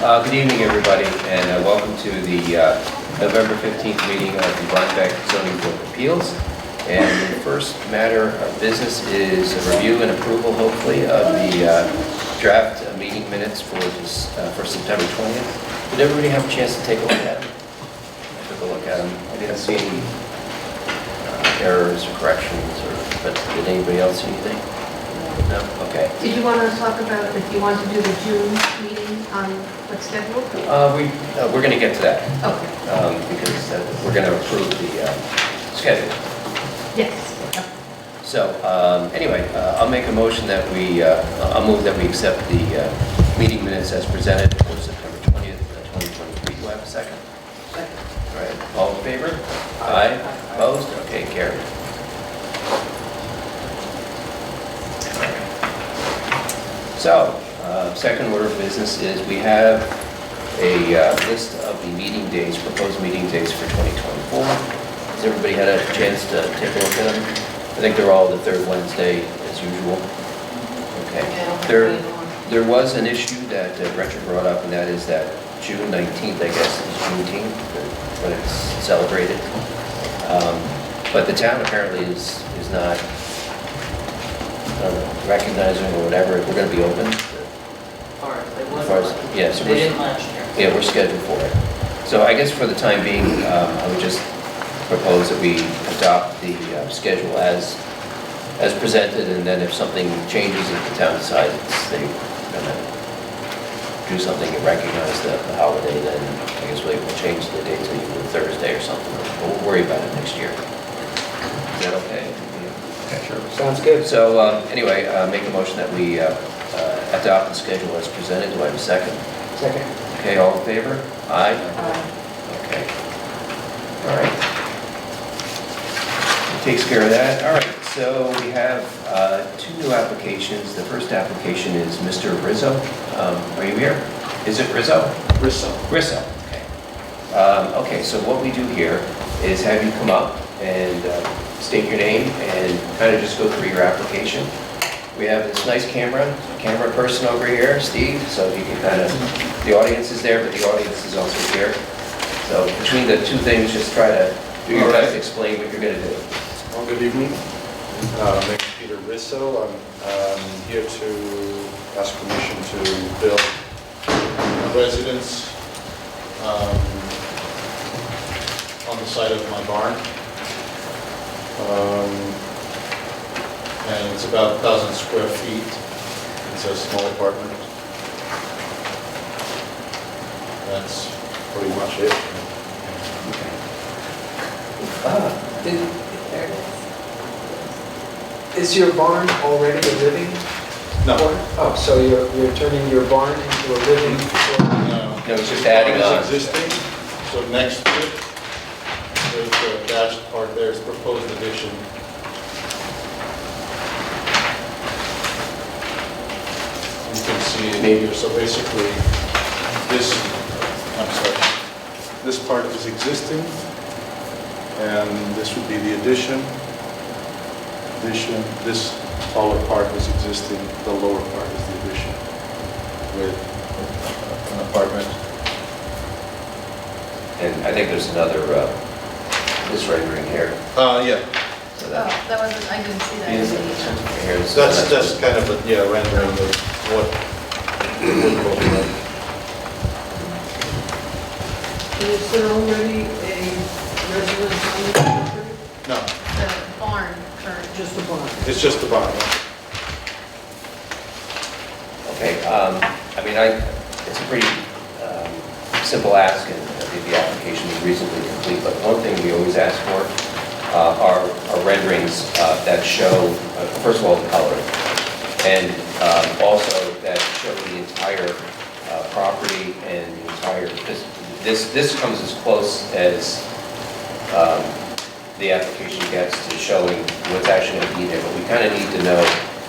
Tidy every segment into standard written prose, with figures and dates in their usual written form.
Good evening, everybody, and welcome to the November 15th meeting of the Rhinebeck Zoning Board of Appeals. And the first matter of business is a review and approval, hopefully, of the draft meeting minutes for September 20th. Did everybody have a chance to take a look at them? I took a look at them. I didn't see any errors or corrections, but did anybody else see anything? No? Okay. Did you want to talk about if you want to do the June meeting on what's scheduled? We're going to get to that. Okay. Because we're going to approve the schedule. Yes. So anyway, I'll make a motion that I'll move that we accept the meeting minutes as presented for September 20th, 2023. Do I have a second? Second. All right. All in favor? Aye. Opposed? Okay, carried. So, second order of business is we have a list of the meeting days, proposed meeting days for 2024. Has everybody had a chance to take a look at them? I think they're all the third Wednesday as usual. Okay. There was an issue that Gretchen brought up, and that is that June 19th, I guess, is Juneteenth, when it's celebrated. But the town apparently is not recognizing or whatever. We're going to be open. Yeah, so they didn't last year. Yeah, we're scheduled for it. So I guess for the time being, I would just propose that we adopt the schedule as presented, and then if something changes, if the town decides they're going to do something and recognize the holiday, then I guess we'll change the date to either Thursday or something. We'll worry about it next year. Is that okay? Okay, sure. Sounds good. So anyway, make a motion that we adopt the schedule as presented. Do I have a second? Second. Okay, all in favor? Aye? Okay. All right. Takes care of that. All right, so we have two new applications. The first application is Mr. Rizzo. Are you here? Is it Rizzo? Rizzo. Rizzo, okay. Okay, so what we do here is have you come up and state your name and kind of just go through your application. We have this nice camera person over here, Steve, so if you can kind of, the audience is there, but the audience is also here. So between the two things, just try to do your best to explain what you're going to do. Well, good evening. My name is Peter Rizzo. I'm here to ask permission to build a residence on the site of my barn. And it's about 1,000 square feet. It's a small apartment. That's pretty much it. Is your barn already a living No. barn? Oh, so you're turning your barn into a living barn? No, it's just adding on. It's existing, so next to it, there's the dashed part there, is proposed addition. You can see it here, so basically, this part is existing, and this would be the addition. This taller part is existing, the lower part is the addition, with an apartment. And I think there's another, this rendering here. Yeah. So Oh, that, that wasn't, I didn't see that. here, so That's kind of a, rendering of what it would look like. Is there already a residence on the property? No, The barn current. Just a barn? it's just the barn. okay, I mean, it's a pretty simple ask, and I think the application is reasonably complete, but one thing we always ask for are renderings that show, first of all, the color, and also that show the entire property and the entire, this comes as close as the application gets to showing what's actually going to be there, but we kind of need to know,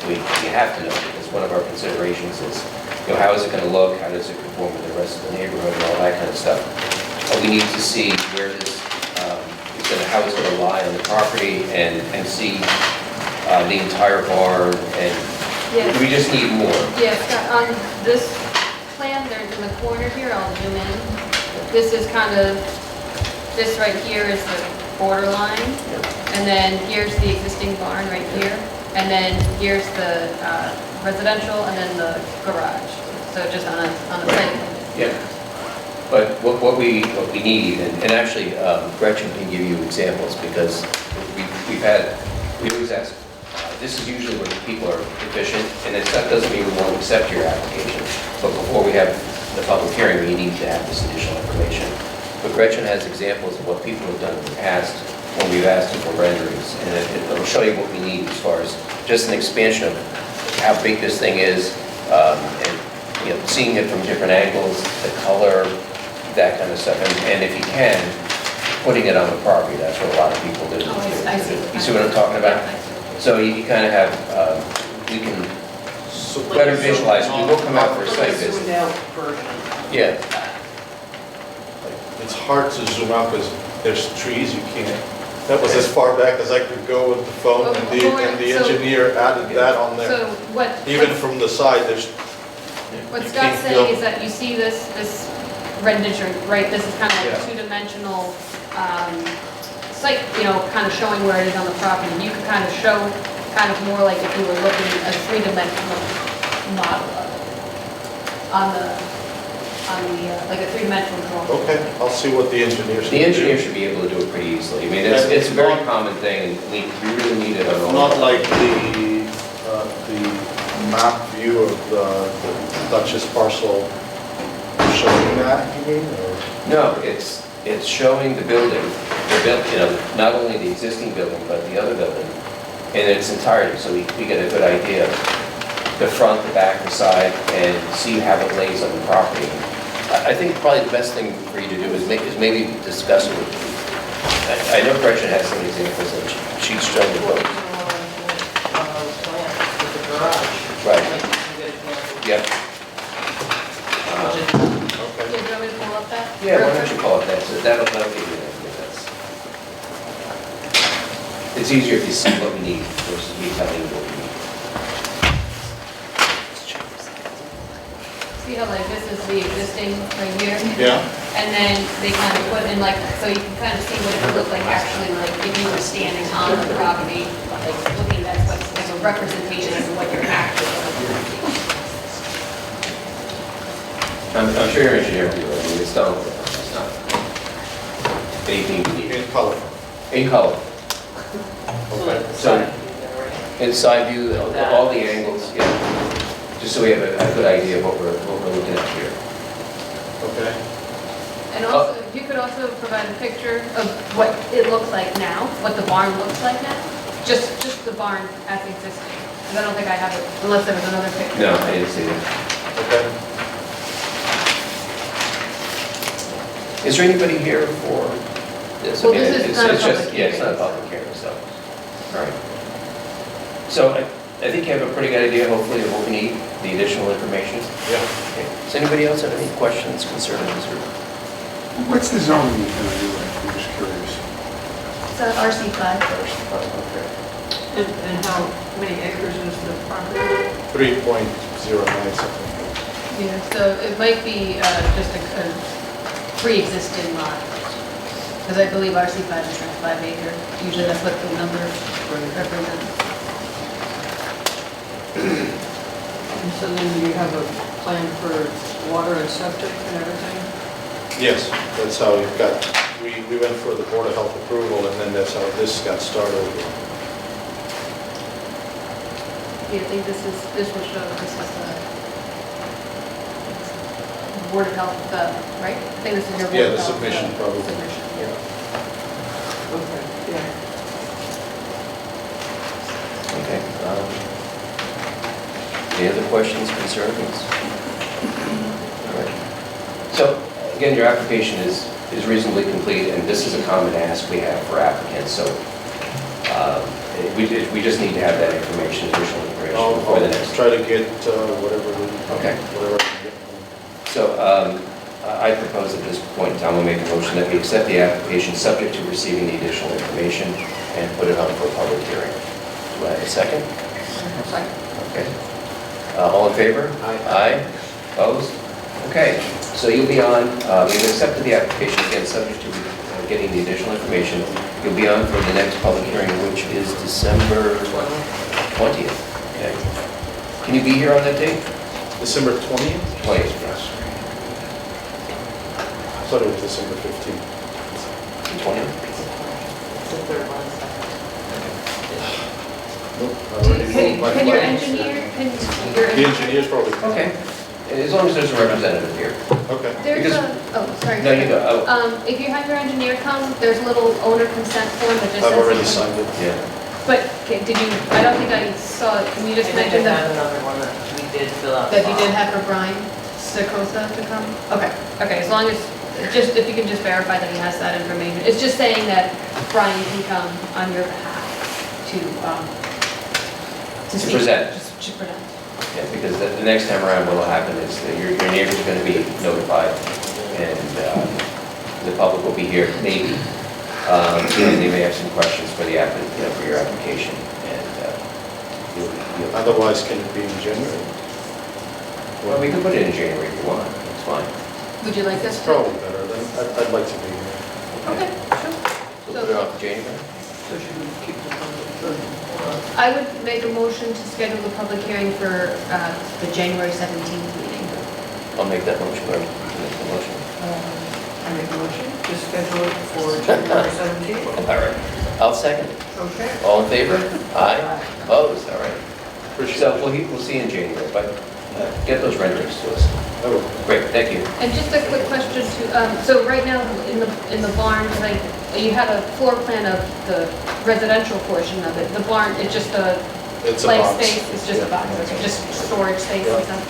we have to know, because one of our considerations is, how is it going to look, how does it conform with the rest of the neighborhood, and all that kind of stuff. We need to see where this how it's going to lie on the property, and see the entire barn, and Yes. we just need more. Yes, on this plan, there's in the corner here, I'll zoom in. This is kind of, this right here is the borderline. And then here's the existing barn right here. And then here's the residential and then the garage. So just on a site. Yeah. But what we need, and actually Gretchen can give you examples because we always ask, this is usually where people are deficient, and that doesn't mean we won't accept your application. But before we have the public hearing, we need to have this additional information. But Gretchen has examples of what people have done in the past when we've asked them for renderings, and it'll show you what we need as far as just an expansion of how big this thing is, and seeing it from different angles, the color, that kind of stuff. And if you can, putting it on the property, that's what a lot of people do. Oh, I see. You see what I'm talking about? Yeah, I see. So you kind of have, we can better visualize, we will come out for a site visit. Yeah, It's hard to zoom out because there's trees, you can't. That was as far back as I could go with the phone, and the engineer added that on there. So what? Even from the side, there's, What you Scott's can't saying feel- is that you see this rendition, right? This is kind of like Yeah. a two-dimensional site, kind of showing where it is on the property. You could kind of show, kind of more like if you were looking at a three-dimensional model of it like a three-dimensional drawing. okay, I'll see what the engineers. the engineer should be able to do it pretty easily. I mean, it's a very common thing, and we really need it on all. Not like the map view of the Duchess parcel showing that, you mean, or? No, it's showing the building, not only the existing building, but the other building in its entirety, so we get a good idea of the front, the back, the side, and see how it lays on the property. I think probably the best thing for you to do is maybe discuss it with, I know Gretchen has some examples that she's shown the book. Right. Yep. Okay. Do you want me to pull up that? Yeah, why don't you call it that, so that'll give you an idea. It's easier if you see what we need versus me telling you what we need. See how like this is the existing right here? Yeah, And then they kind of put in like, so you can kind of see what it would look like actually, like if you were standing on the property, like looking at what's like a representation of what you're actually looking at. I'm sure your engineer will do it, I mean, it's done, it's not anything you need. in color. In color, Okay. so in side view, all the angles, yeah, just so we have a good idea of what we're looking at here. Okay. And also, you could also provide a picture of what it looks like now, what the barn looks like now, just the barn as existing. Because I don't think I have it, unless there was another picture. No, I didn't see that. Okay. Is there anybody here for this? Well, I mean, this is not a it's just- public Yeah, it's not a hearing. public hearing, so, all right. So I think you have a pretty good idea, hopefully, of what we need, the additional information. Yeah. Okay. Does anybody else have any questions, concerns, or? What's the zoning you're going to do? I'm just curious. It's a RC5. Okay. And how many acres is the property? 3.09 something. Yeah, so it might be just a pre-existing lot. Because I believe RC5 is like 5 acre. Usually that's what the number represents. And so then you have a plan for water and septic and everything? Yes, that's how you've got, we went for the Board of Health approval, and then that's how this got started. Do you think this will show this is the Board of Health, right? I think this is your Board Yeah, of the Health. submission probably. Submission, yeah. Okay, yeah. Okay. Any other questions, concerns? All right. So, again, your application is reasonably complete, and this is a common ask we have for applicants, so we just need to have that information, additional information before the next. I'll try to get whatever, Okay. whatever I can get. So I propose at this point in time, we'll make a motion that we accept the application subject to receiving the additional information and put it on for a public hearing. Do I have a second? Second. Okay. All in favor? Aye. Aye. Opposed? Okay, so you'll be on, we've accepted the application, again, subject to getting the additional information. You'll be on for the next public hearing, which is December 20th. Okay. Can you be here on that date? December 20th? 20th, yes. I thought it was December 15th. The 20th? It's the third Wednesday. Nope, I already moved my Can your flight. The engineer's probably. Okay, as long as there's a representative here. Okay. There's Because- oh, sorry. No, you go. Oh, If you have your engineer come, there's a little owner consent form that just says. I've already signed it. yeah. But did you, I don't think I saw it, can you just I mention think I that? have another one that we did fill out. That you did have for Brian Sakosa to come? Okay. Okay, as long as, just, if you can just verify that he has that information. It's just saying that Brian can come on your behalf to speak. present. Just to present. Yeah, because the next time around what will happen is that your neighbors are going to be notified, and the public will be here, maybe. And they may have some questions for the for your application, and you'll. Otherwise, can it be in January? Well, we can put it in January if you want, it's fine. Would you like us It's to? probably better than, I'd like to be here. Okay, sure. So put it off to January? So should we keep the public? I would make a motion to schedule the public hearing for the January 17th meeting. I'll make that motion, or make the motion. I make a motion to schedule it for January 17th. All right, I'll second it. Okay. All in favor? Aye. Opposed, all right. Appreciate So it. we'll see you in January, but get those renderings to us. I will. Great, thank you. And just a quick question too, so right now in the barn, like, you had a floor plan of the residential portion of it. The barn, it's just a It's a play box. space, it's just a Yeah. box, okay, just storage space and stuff?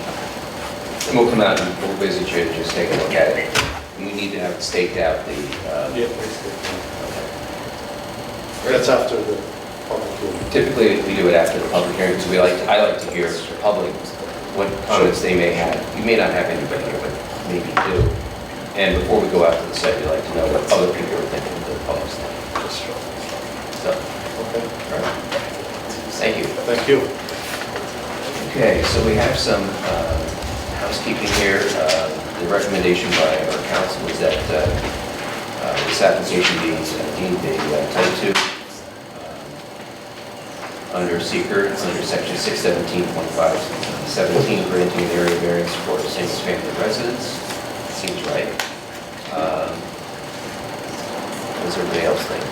And we'll come out and we'll visit you and just take a look at it. And we need to have it staked out the, Yeah, basically. That's after the public hearing. typically we do it after the public hearing because I like to hear the public, what comments they may have. You may not have anybody here, but maybe do. And before we go out to the site, we like to know what other people are thinking of the public stuff. So, Okay, all right. Thank you. thank you. Okay, so we have some housekeeping here. The recommendation by our council is that this application be deemed a type 2 under seeker, under section 617.517, granting an area variance for single-family residence. Seems right. What does everybody else think?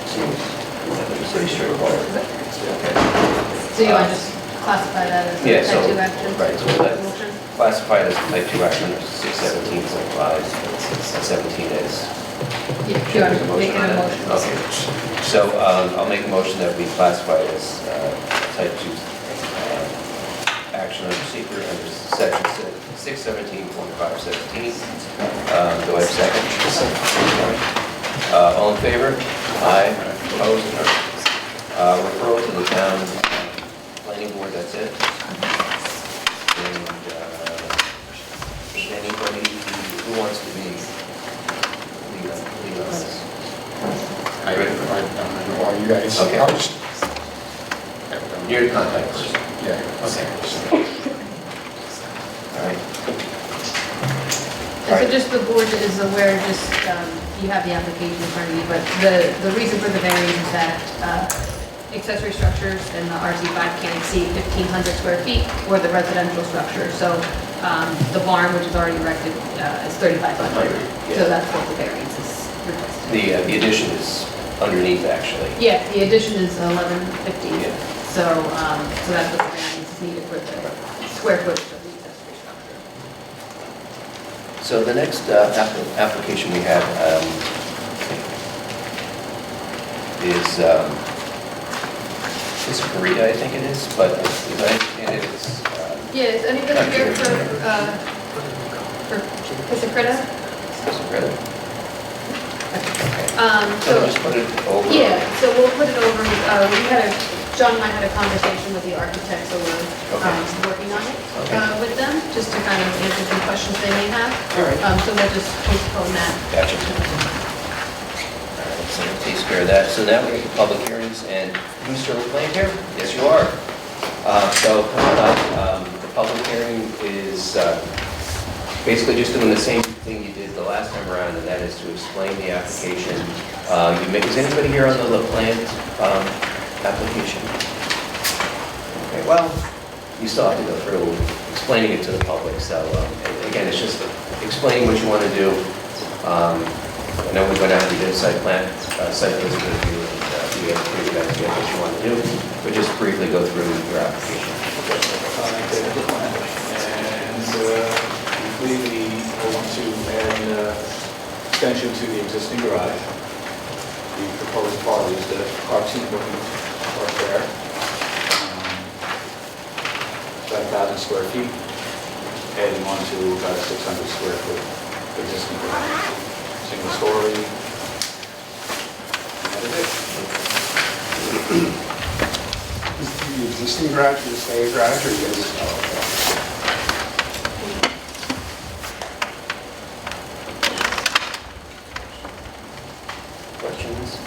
Seems pretty straightforward. Okay. So you want to just classify that as Yeah, a so, type 2 action? right, so that- Motion? Classified as type 2 action under 617.5, and 17 is. Yeah, do you want to make it a motion? Okay, so I'll make a motion that we classify it as type 2 action under seeker under section 617.517. Do I have a second? All in favor? Aye. Opposed? Referral to the town planning board, that's it. And anybody who wants to be lead on this? I don't know why you guys, Okay. I'll just, You're the contact person. yeah. Okay. All right. And so just the board is aware, just, you have the application in front of you, but the reason for the variance is that accessory structures in the RC5 can't exceed 1,500 square feet or the residential structure. So the barn, which is already erected, is 3,500. Yeah. So that's what the variance is requested. The addition is underneath, actually. Yeah, the addition is 1,150. Yeah. So that's what the variance is needed for the square footage of the accessory structure. So the next application we have is Korea, I think it is, but as I understand it, it's Yeah, is anybody here for Piscicritta? credit. So So, we'll just put it over. yeah, so we'll put it over, John and I had a conversation with the architects, so we're working on it Okay. with them, just to kind of answer some questions they may have. All right. So we'll just postpone that. Gotcha. All right, so that takes care of that. So now we get to public hearings, and Mr. LaPlante here? Yes, you are. So coming up, the public hearing is basically just doing the same thing you did the last time around, and that is to explain the application. Is anybody here on the LaPlante application? Okay, well, you still have to go through explaining it to the public, so again, it's just explaining what you want to do. I know we're going to have to do a site visit review, and we have a pretty good idea what you want to do, but just briefly go through your application. And we want to add an extension to the existing garage. The proposed part is the carpeting equipment right there. About 1,000 square feet, adding on to about a 600 square foot existing garage. Single story. And that is it. Is the existing garage the same garage or is Questions?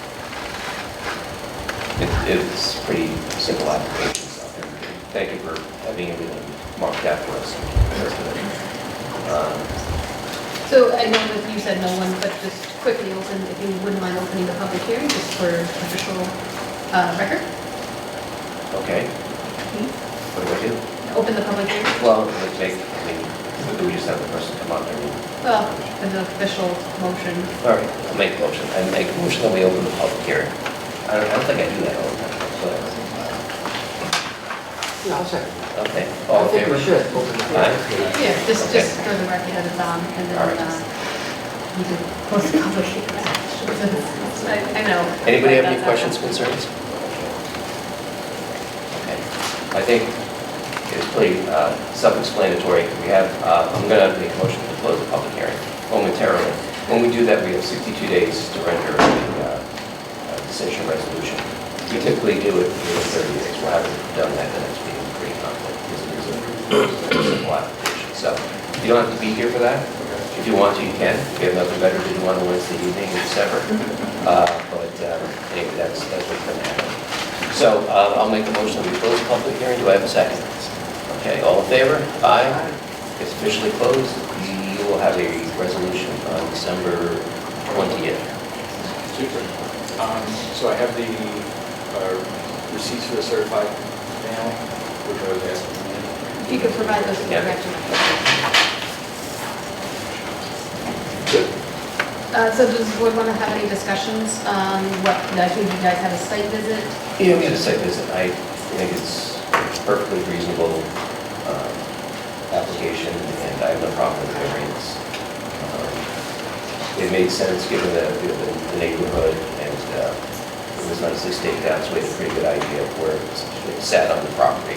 It's pretty simple application stuff. And thank you for having everything marked out for us. So I know that you said no one, but just quickly open, if you wouldn't mind opening the public hearing just for official record. Okay. What do I do? Open the public hearing. Well, we just have the person come up and... Well, an official motion. All right, I'll make a motion. I make a motion that we open the public hearing. I don't think I do that all the time, but... Yeah, I'll second that. Okay, I all in think favor? we should open the Aye. hearing. Yeah, just Okay. for the record that it's on, and then All right. you can close the public hearing. I know. Anybody have any That's- questions, concerns? Okay, I think it's pretty self-explanatory. We have, I'm going to make a motion to close the public hearing momentarily. When we do that, we have 62 days to render a decision resolution. We typically do it within 30 days. We haven't done that, and it's being pretty conflict because it is a simple application. So you don't have to be here for that. If you want to, you can. If you have nothing better to do on a Wednesday evening in December. But anyway, that's what's going to happen. So I'll make a motion that we close the public hearing. Do I have a second? Okay, all in favor? Aye. It's officially closed. You will have a resolution on December 20th. Super. So I have the receipts for the certified mail, which I was asking. If you could provide those to the Yeah. record. Good. So does the board want to have any discussions on what, I think you guys have a site visit? Yeah, we had a site visit. I think it's perfectly reasonable application, and I have no problem with the variance. It made sense given the neighborhood, and it was nicely staked out, so we had a pretty good idea of where it sat on the property.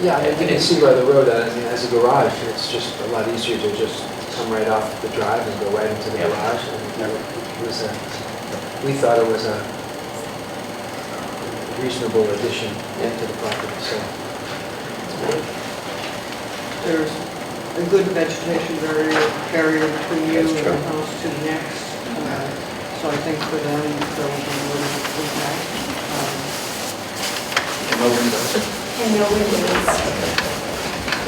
Yeah, I mean, you can see by the road, I mean, as a garage, it's just a lot easier to just come right off the drive and go right into the Yeah. garage. And it was we thought it was a reasonable addition to the property, so. There's a good vegetation barrier between you That's and true. the house to the next. So I think for them, there will be little impact. And no windows.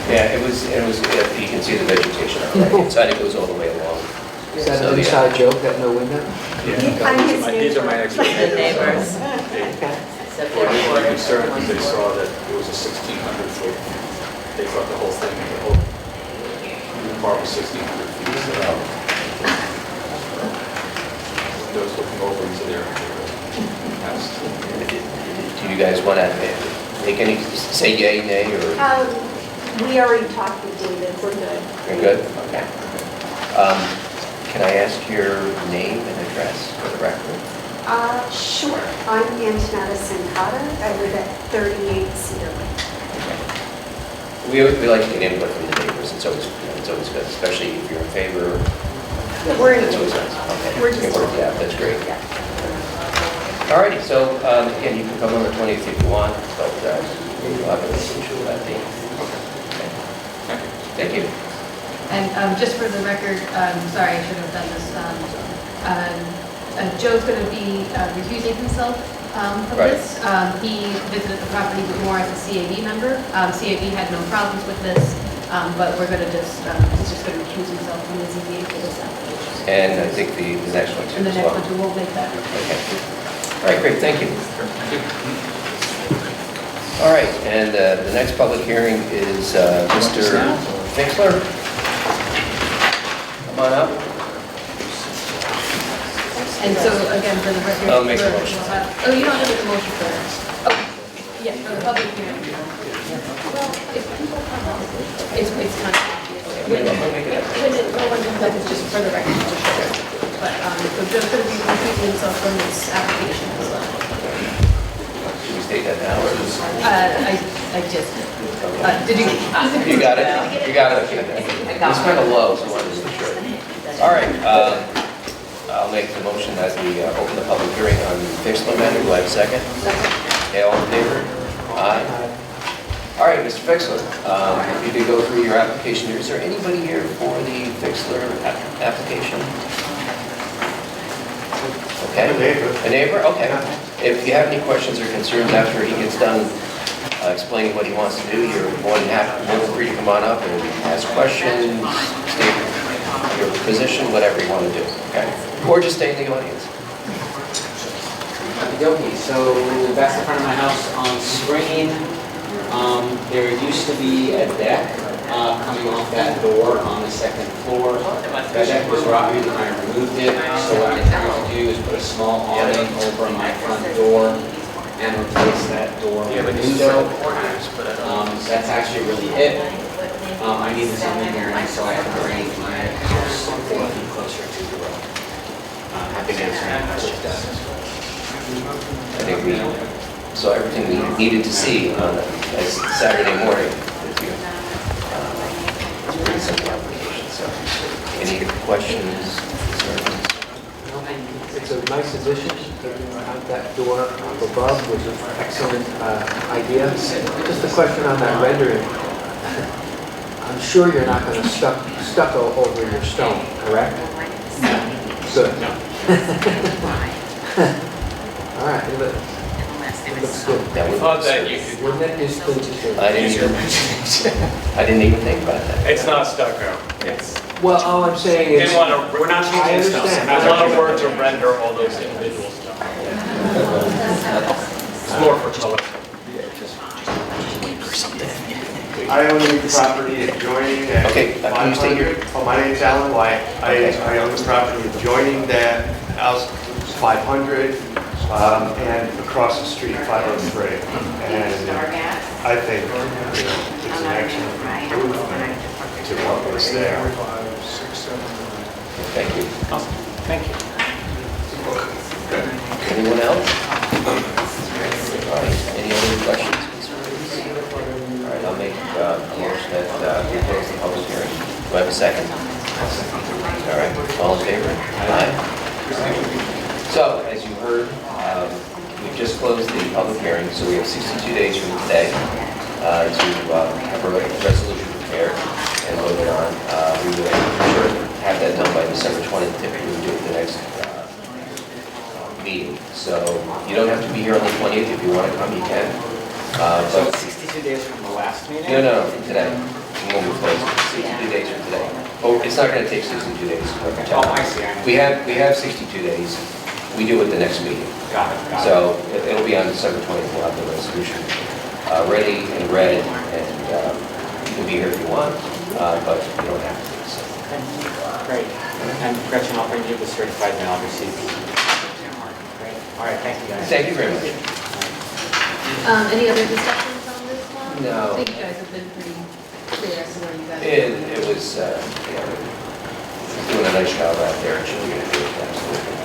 Yeah, it was, you can see the vegetation on the right side, it goes all the way along. Is that So, an yeah. inside joke, that no window? I'm his These are my neighbor. next door The neighbors. Okay. So They were 44. concerned because they saw that it was a 1,600 foot. They thought the whole thing, the bar was 1,600 feet. So windows looking over into their house. Do you guys want to make any, say yay, nay, or? We already talked with David, we're good. You're good? Okay. Can I ask your name and address for the record? Sure. I'm Antonetta Sincata. I live at 38 Cedar Lane. We like to get input from the neighbors, it's always good, especially if you're in favor. We're in That's always favor. nice. Okay. We're just- It worked out, that's great. Yeah. All righty, so again, you can come on the 20th if you want, but we'll have a resolution for that date. Thank you. Thank you. And just for the record, sorry, I should have done this. Joe's going to be recusing himself of Right. this. He visited the property more as a CAB member. CAB had no problems with this, but we're going to he's just going to recuse himself from the ZBA for this application. And I think the next one too And the as next well. one too, we'll make that. Okay. All right, great, thank you. All right, and the next public hearing is Mr. Fixler. Come on up. And so, again, for the record. I'll make a motion. Oh, you don't have to make a motion for that. Oh, yeah, for the public hearing. Well, if people come up, it's kind of. When no one comes up, it's just for the record. But, so Joe's going to be recusing himself from this application as well. Should we state that now, or just? I just, did you? You got it? You got it? It's kind of low, so I wanted to be sure. All right, I'll make the motion that we open the public hearing on the Fixler matter. Do I have a second? Okay, all in favor? Aye. All right, Mr. Fixler, if you could go through your application. Is there anybody here for the Fixler application? Okay. A neighbor. A neighbor? Okay. If you have any questions or concerns after he gets done explaining what he wants to do, you're more than free to come on up and ask questions, state your position, whatever you want to do, okay? Or just stay in the audience. Okey-dokey, so that's the front of my house on Spring. There used to be a deck coming off that door on the second floor. That deck was rotten, and I removed it, so what I intend to do is put a small awning over my front door and replace that door with a window. That's actually really it. I need the zoning variance, so I have to bring my house 4 feet closer to the road. Happy to answer any questions. I think we saw everything we needed to see on a nice Saturday morning with you. It's a pretty simple application, so any questions, concerns? It's a nice addition, taking out that door up above was an excellent idea. Just a question on that rendering. I'm sure you're not going to stucco over your stone, correct? Good. All right, it looks good. That would- Thought that you could, Wouldn't that just clean to I didn't even think about that. it's not stucco. It's, Well, all I'm saying is, didn't want to, we're not I changing stuff. understand. There's a lot of work to render all those individual stuff. It's more for color. I own the property adjoining that. Okay, can you state your- Oh, my name's Alan White. Okay. I own the property adjoining that house 500 and across the street 503. And I think, it's an excellent improvement to what was there. Thank you. Thank you. Anyone else? All right, any other questions, concerns? All right, I'll make a motion that we close the public hearing. Do I have a second? All right, all in favor? Aye. So, as you heard, we've just closed the public hearing, so we have 62 days from today to have a resolution prepared and voted on. We will sure have that done by December 20th, typically we do it the next meeting. So you don't have to be here on the 20th. If you want to come, you can. So But it's 62 days from the last meeting? no, from today. When we close, 62 days from today. Oh, it's not going to take 62 days. Oh, I see. We have 62 days. We do it the next meeting. Got it. So it'll be on December 20th. We'll have the resolution ready and read, and you can be here if you want, but you don't have to. So. Great. And Gretchen, I'll bring you the certified mail receipt. Great. All right, thank you guys. Thank you very much. Any other discussions on this one? No. I think you guys have been pretty clear as to where you guys. It was, doing a nice job out there, and she'll get it, absolutely.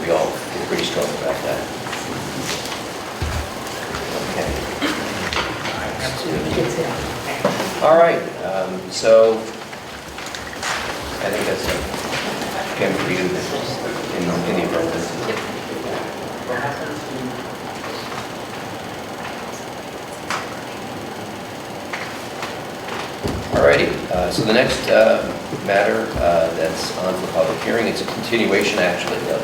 We all feel pretty strong about that. Okay. All right, so I think that's it. Can we do this in the affirmative? Alrighty, so the next matter that's on for public hearing, it's a continuation actually of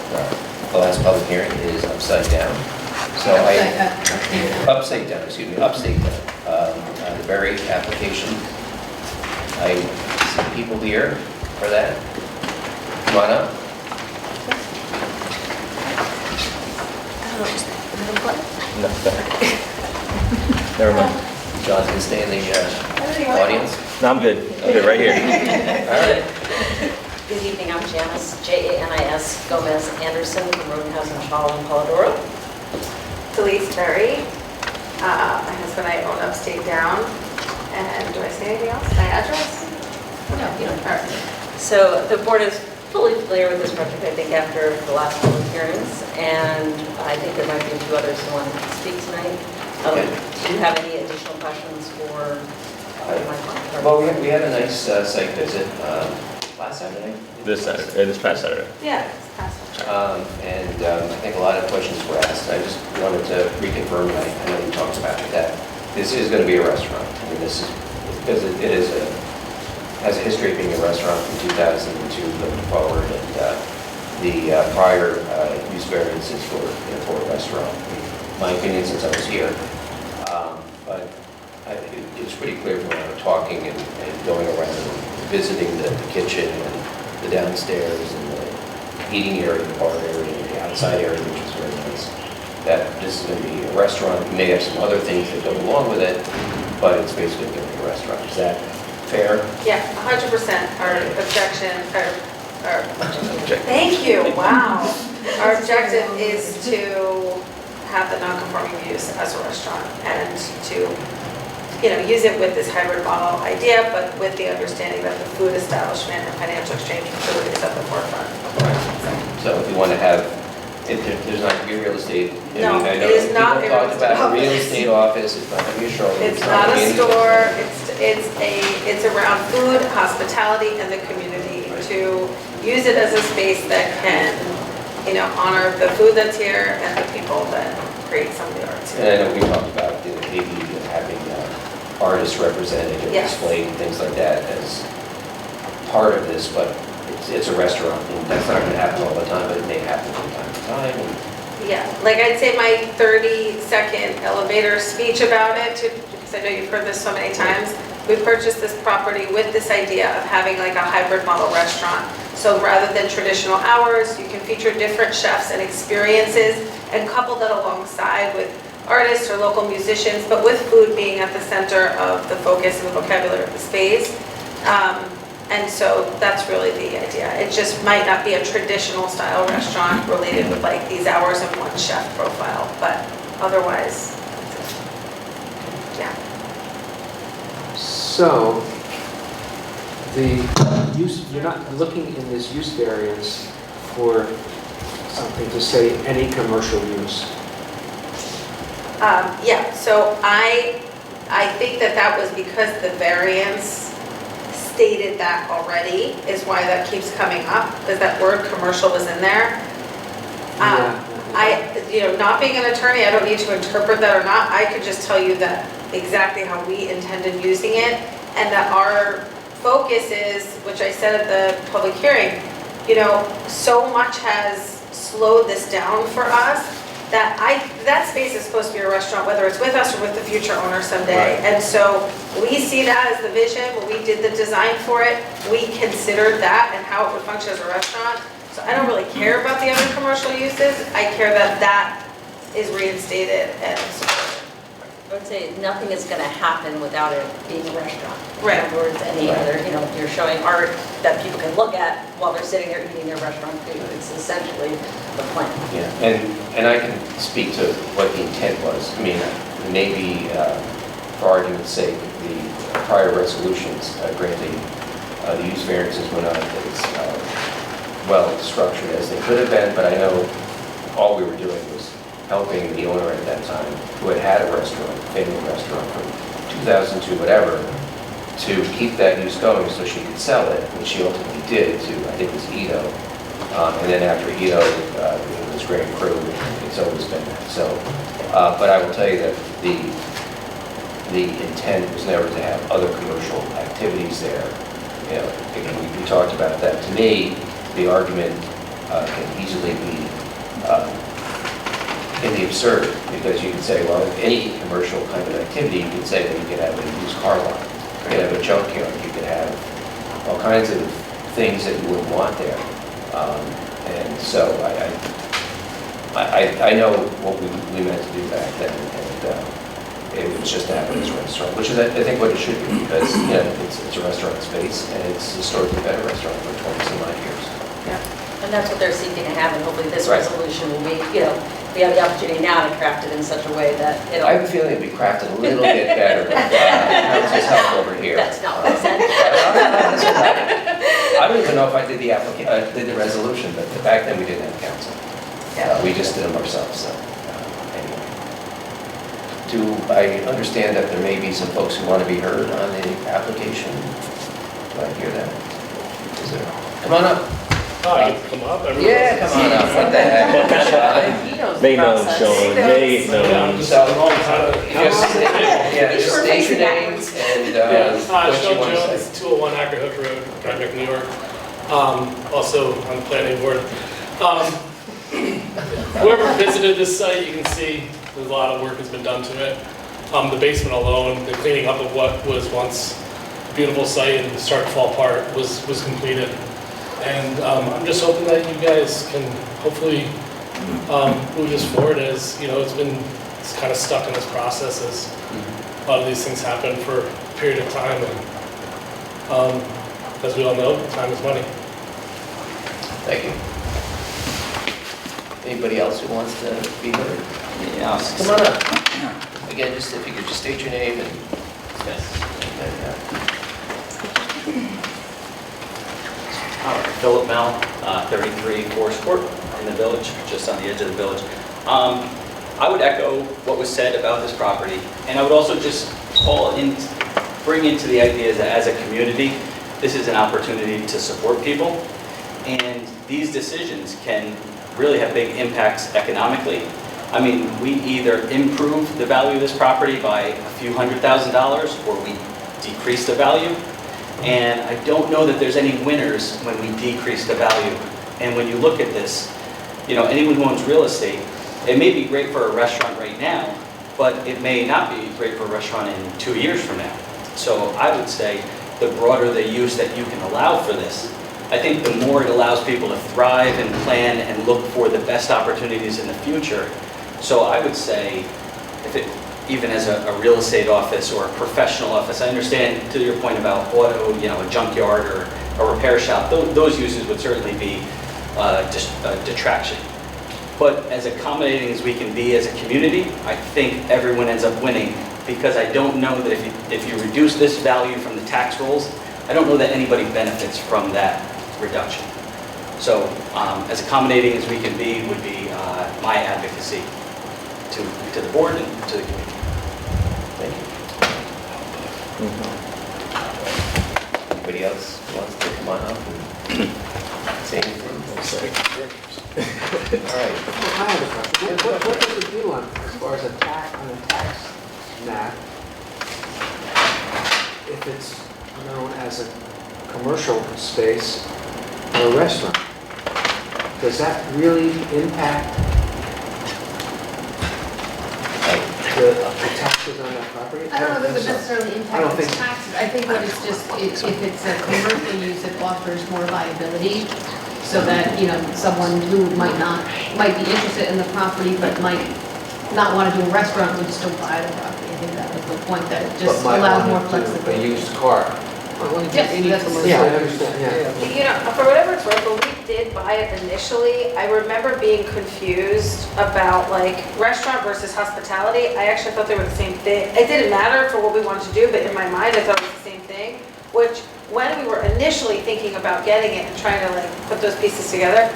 the last public hearing is upside down. So So upstate down, excuse me, upstate down. The very application, I see people here for that. Come on up. No, never mind. John's gonna stay in the audience. No, I'm good. I'm good right here. All right. Good evening, I'm Janice, Janis Gomez Anderson from Rodenhausen, Shaw, and Polidoro. Delise Berry. My husband and I own Upstate Down. And do I say anything else? My address? No, you don't. All right. So the board is fully familiar with this project, I think, after the last public hearings. And I think there might be a few others who want to speak tonight. Okay. Do you have any additional questions for my client? Well, we had a nice site visit last Saturday. This past Saturday. Yeah, it's past. And I think a lot of questions were asked. I just wanted to reconfirm, I know we talked about it, that this is going to be a restaurant. I mean, this is, because it is has a history of being a restaurant from 2002 looking forward, and the prior use variances for a restaurant, in my opinion, since I was here. But it's pretty clear from when I'm talking and going around and visiting the kitchen and the downstairs and the eating area, the bar area, the outside area, which is very nice, that this is going to be a restaurant. You may have some other things that go along with it, but it's basically going to be a restaurant. Is that fair? Yeah, 100%. Our objection, thank you, wow. Our objective is to have the non-conforming use as a restaurant and to, use it with this hybrid model idea, but with the understanding that the food establishment and financial exchange facility is at the forefront of the restaurant. So if you want to have, there's not going to be real estate. No, I know it is not a people talked about a real office. estate office, it's not going to be a showroom. It's not a gonna be store, it's around food, hospitality, and the community to use it as a space that can, honor the food that's here and the people that create some of the arts here. And I know we talked about maybe having artists represented or Yes. displayed, things like that as part of this, but it's a restaurant, and that's not going to happen all the time, but it may happen from time to time. Yeah, like I'd say my 30-second elevator speech about it, because I know you've heard this so many times. We purchased this property with this idea of having like a hybrid model restaurant. So rather than traditional hours, you can feature different chefs and experiences and couple that alongside with artists or local musicians, but with food being at the center of the focus and the vocabulary of the space. And so that's really the idea. It just might not be a traditional style restaurant related with like these hours and one chef profile, but otherwise, yeah. So, the use, you're not looking in this use variance for something to say any commercial use. Yeah, so I think that was because the variance stated that already, is why that keeps coming up, because that word commercial was in there. Not being an attorney, I don't need to interpret that or not. I could just tell you that exactly how we intended using it, and that our focus is, which I said at the public hearing, so much has slowed this down for us that space is supposed to be a restaurant, whether it's with us or with the future owner someday. Right. And so we see that as the vision. When we did the design for it, we considered that and how it would function as a restaurant. So I don't really care about the other commercial uses. I care that that is reinstated and supported. I would say nothing is going to happen without it being a restaurant. Right. In other words, any other, you're showing art that people can look at while they're sitting there eating their restaurant food. It's essentially the plan. Yeah, and I can speak to what the intent was. I mean, maybe, for argument's sake, the prior resolutions granting the use variances were not as well structured as they could have been, but I know all we were doing was helping the owner at that time, who had a restaurant, family restaurant from 2002, whatever, to keep that use going so she could sell it, which she ultimately did to, I think it was Ito. And then after Ito, it was Grand Crew, it's always been that. So, but I will tell you that the intent was never to have other commercial activities there. Again, we talked about that. To me, the argument can easily be can be absurd, because you can say, well, any commercial kind of activity, you can say, well, you could have a used car lot, you could have a junkyard, you could have all kinds of things that you wouldn't want there. And so I know what we meant to do back then, and it was just to have it as a restaurant, which is, I think, what it should be, because, it's a restaurant space, and it's historically been a restaurant for 20-some odd years. And that's what they're seeking to have, and hopefully this Right. resolution will be, we have the opportunity now to craft it in such a way that it'll... I have a feeling it'd be crafted a little bit better with council's help over here. That's not what I said. I don't even know if I did the resolution, but back then we didn't have council. We just did them ourselves, so anyway. I understand that there may be some folks who want to be heard on the application. Do I hear that? Is there? Come on up. Come up, everyone. Yeah, come on up. What the heck? They know, Sean, they know. So, just state your name and what you Sean want to Jones, say. 201 Acker Hook Road, Rhinebeck, New York. Also on the planning board. Whoever visited this site, you can see there's a lot of work has been done to it. The basement alone, the cleaning up of what was once a beautiful site and started to fall apart was completed. And I'm just hoping that you guys can hopefully move this forward, as it's kind of stuck in this process, as a lot of these things happen for a period of time, and as we all know, time is money. Thank you. Anybody else who wants to be heard? Yeah. Come on up. Again, just if you could just state your name and... Philip Mel, 33 Forest Court in the village, just on the edge of the village. I would echo what was said about this property, and I would also just bring into the idea that as a community, this is an opportunity to support people, and these decisions can really have big impacts economically. I mean, we either improve the value of this property by a few $100,000, or we decrease the value. And I don't know that there's any winners when we decrease the value. And when you look at this, anyone who owns real estate, it may be great for a restaurant right now, but it may not be great for a restaurant in 2 years from now. So I would say the broader the use that you can allow for this, I think the more it allows people to thrive and plan and look for the best opportunities in the future. So I would say, even as a real estate office or a professional office, I understand to your point about auto, a junkyard or a repair shop, those uses would certainly be just a detraction. But as accommodating as we can be as a community, I think everyone ends up winning, because I don't know that if you reduce this value from the tax rolls, I don't know that anybody benefits from that reduction. So as accommodating as we can be would be my advocacy to the board and to the community. Thank you. Anybody else wants to come on up and say anything? All right. I have a question. What does it do as far as on a tax map, if it's known as a commercial space or a restaurant? Does that really impact the taxes on that property? I don't know if it would necessarily impact its taxes. I think what it's just, if it's a commercial use, it offers more viability, so that, someone who might be interested in the property but might not want to do a restaurant would still buy the property. I think that was the point, that it just allows more flexibility. A used car. Yes, that's Yeah, I understand, yeah. For whatever it's worth, when we did buy it initially, I remember being confused about restaurant versus hospitality. I actually thought they were the same thing. It didn't matter for what we wanted to do, but in my mind, I thought it was the same thing, which when we were initially thinking about getting it and trying to put those pieces together,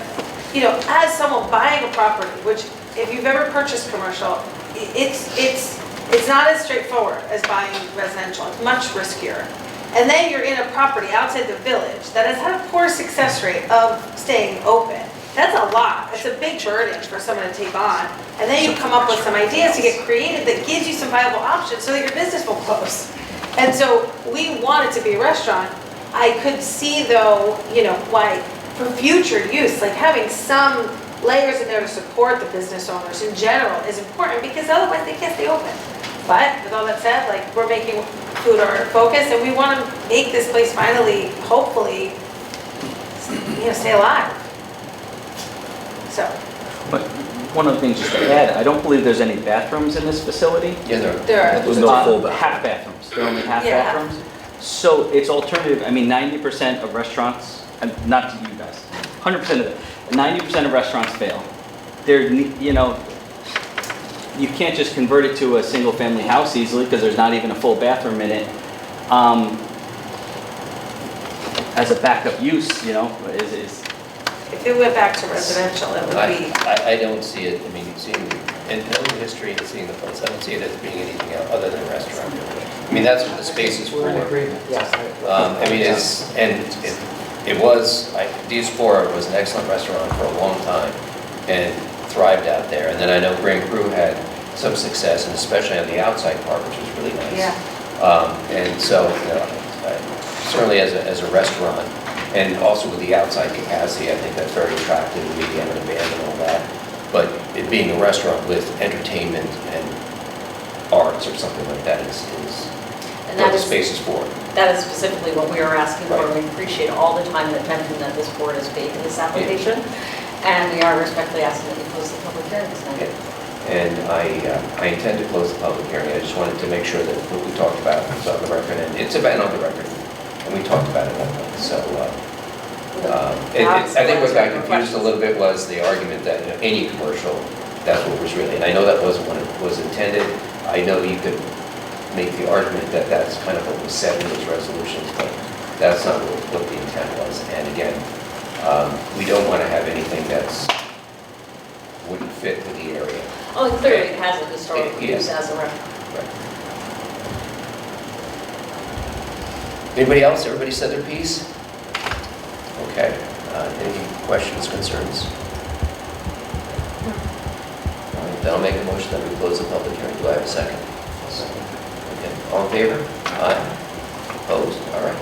as someone buying a property, which if you've ever purchased commercial, it's not as straightforward as buying residential. It's much riskier. And then you're in a property outside the village that has had a poor success rate of staying open. That's a lot. It's a big burden for someone to take on. And then you come up with some ideas to get creative that gives you some viable options so that your business will close. And so we want it to be a restaurant. I could see though, why for future use, having some layers in there to support the business owners in general is important, because otherwise they can't stay open. But with all that said, like, we're making food our focus, and we want to make this place finally, hopefully, stay alive. So, But one of the things just to add, I don't believe there's any bathrooms in this facility. Yeah, there are. There's no full bath. Half bathrooms, they're only half Yeah. bathrooms. So it's alternative, I mean, 90% of restaurants, and not to you guys, 100% of it, 90% of restaurants fail. You can't just convert it to a single-family house easily because there's not even a full bathroom in it. As a backup use, is if it went back to residential, it would be. I don't see it, I mean, seeing, and knowing the history and seeing the place, I don't see it as being anything else other than a restaurant. I mean, that's what the space is for. We're in agreement, yes. I mean, it was, Diaspora was an excellent restaurant for a long time and thrived out there. And then I know Grand Cru had some success, and especially on the outside part, which was really nice. Yeah. And so, certainly as a restaurant, and also with the outside capacity, I think that's very attractive, and maybe having a band and all that. But it being a restaurant with entertainment and arts or something like that is And what that the is, space is for. that is specifically what we are asking for. Right. We appreciate all the time and attention that this board has paid to this application. And we are respectfully asking that you close the public hearing tonight. And I intend to close the public hearing. I just wanted to make sure that what we talked about was on the record, and it's been on the record, and we talked about it that way. So I think what got confused a little bit was the argument that any commercial, that's what was really, and I know that wasn't what it was intended. I know you could make the argument that that's kind of what was said in those resolutions, but that's not what the intent was. And again, we don't want to have anything that's wouldn't fit with the area. Oh, and clearly it has a historical Yeah. use as a restaurant. Right. Anybody else? Everybody said their piece? Okay. Any questions, concerns? All right, then I'll make a motion that we close the public hearing. Do I have a second? Okay. All in favor? Aye. Opposed? All right.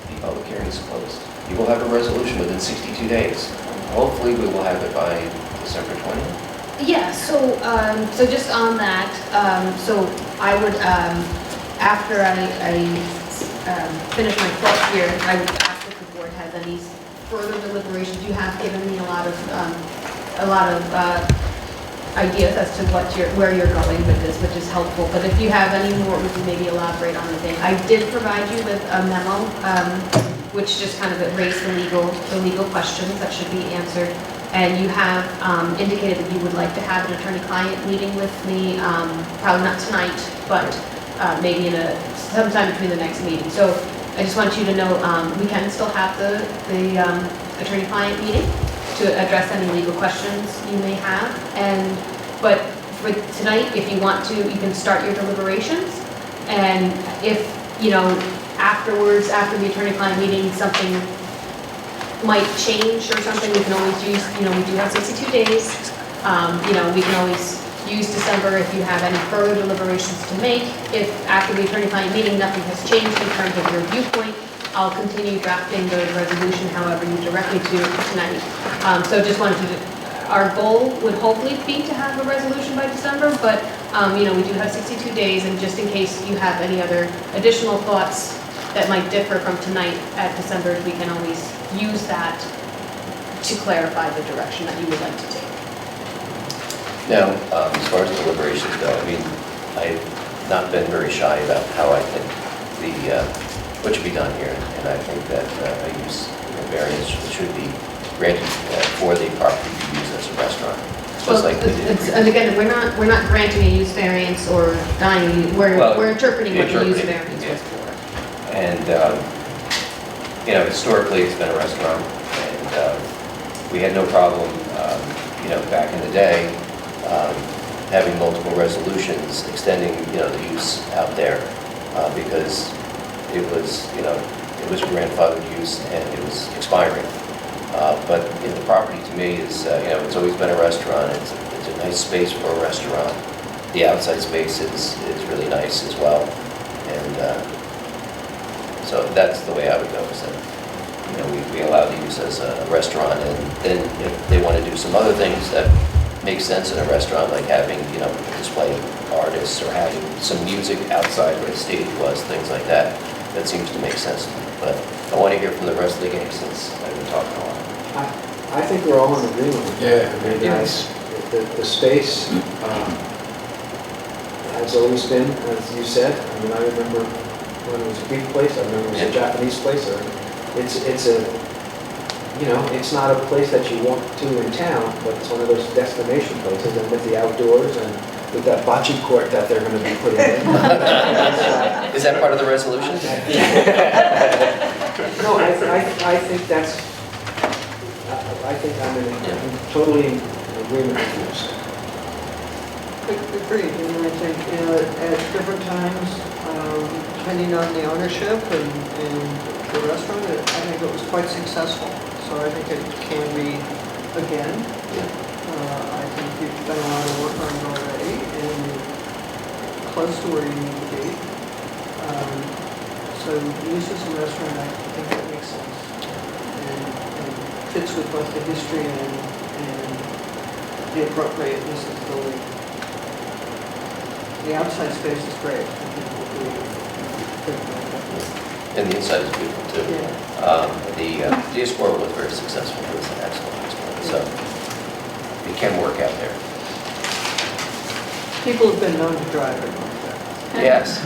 The public hearing is closed. You will have a resolution within 62 days. Hopefully, we will have it by December 20th. Yeah, so just on that, so I would, after I finish my thoughts here, I would ask if the board has any further deliberations. You have given me a lot of ideas as to where you're going with this, which is helpful. But if you have any more, we can maybe elaborate on the thing. I did provide you with a memo, which just kind of raised the legal questions that should be answered. And you have indicated that you would like to have an attorney-client meeting with me, probably not tonight, but maybe sometime between the next meeting. So I just want you to know we can still have the attorney-client meeting to address any legal questions you may have. But for tonight, if you want to, you can start your deliberations. And if, afterwards, after the attorney-client meeting, something might change or something, we can always use, we do have 62 days. We can always use December if you have any further deliberations to make. If after the attorney-client meeting, nothing has changed in terms of your viewpoint, I'll continue drafting the resolution however you direct me to tonight. So just wanted to, our goal would hopefully be to have a resolution by December, but we do have 62 days, and just in case you have any other additional thoughts that might differ from tonight at December, we can always use that to clarify the direction that you would like to take. Now, as far as deliberations go, I mean, I've not been very shy about how I think what should be done here, and I think that a use variance should be granted for the property to be used as a restaurant, just like we did. And again, we're not granting a use variance or denying, we're interpreting what the use variance was for. And, historically, it's been a restaurant, and we had no problem, back in the day, having multiple resolutions extending, the use out there, because it was a grandfathered use and it was expiring. But the property to me is, it's always been a restaurant. It's a nice space for a restaurant. The outside space is really nice as well, and so that's the way I would go. So we allow the use as a restaurant, and then if they want to do some other things that make sense in a restaurant, like having, display artists or having some music outside where the stage was, things like that, that seems to make sense to me. But I want to hear from the rest of the game since I've been talking a lot. I think we're all in agreement with that. Yeah. I mean, Yes. the space has always been, as you said, I mean, I remember when it was a Greek place, I remember it was a Japanese place, or it's a, it's not a place that you want to in town, but it's one of those destination places, and with the outdoors and with that bocce court that they're going to be putting in. Is that part of the resolution? No, I think that's, I think I'm totally in agreement with you. So. Agreed, and I think, at different times, depending on the ownership and the restaurant, I think it was quite successful. So I think it can be again. I think you've done a lot of work on it already, and you're close to where you need to be. So use as a restaurant, I think that makes sense. And fits with both the history and the appropriateness of the building. The outside space is great. I think will be good. And the inside is beautiful too. The Diaspora was very successful. It was an excellent experience. So it can work out there. People have been known to drive it. Yes.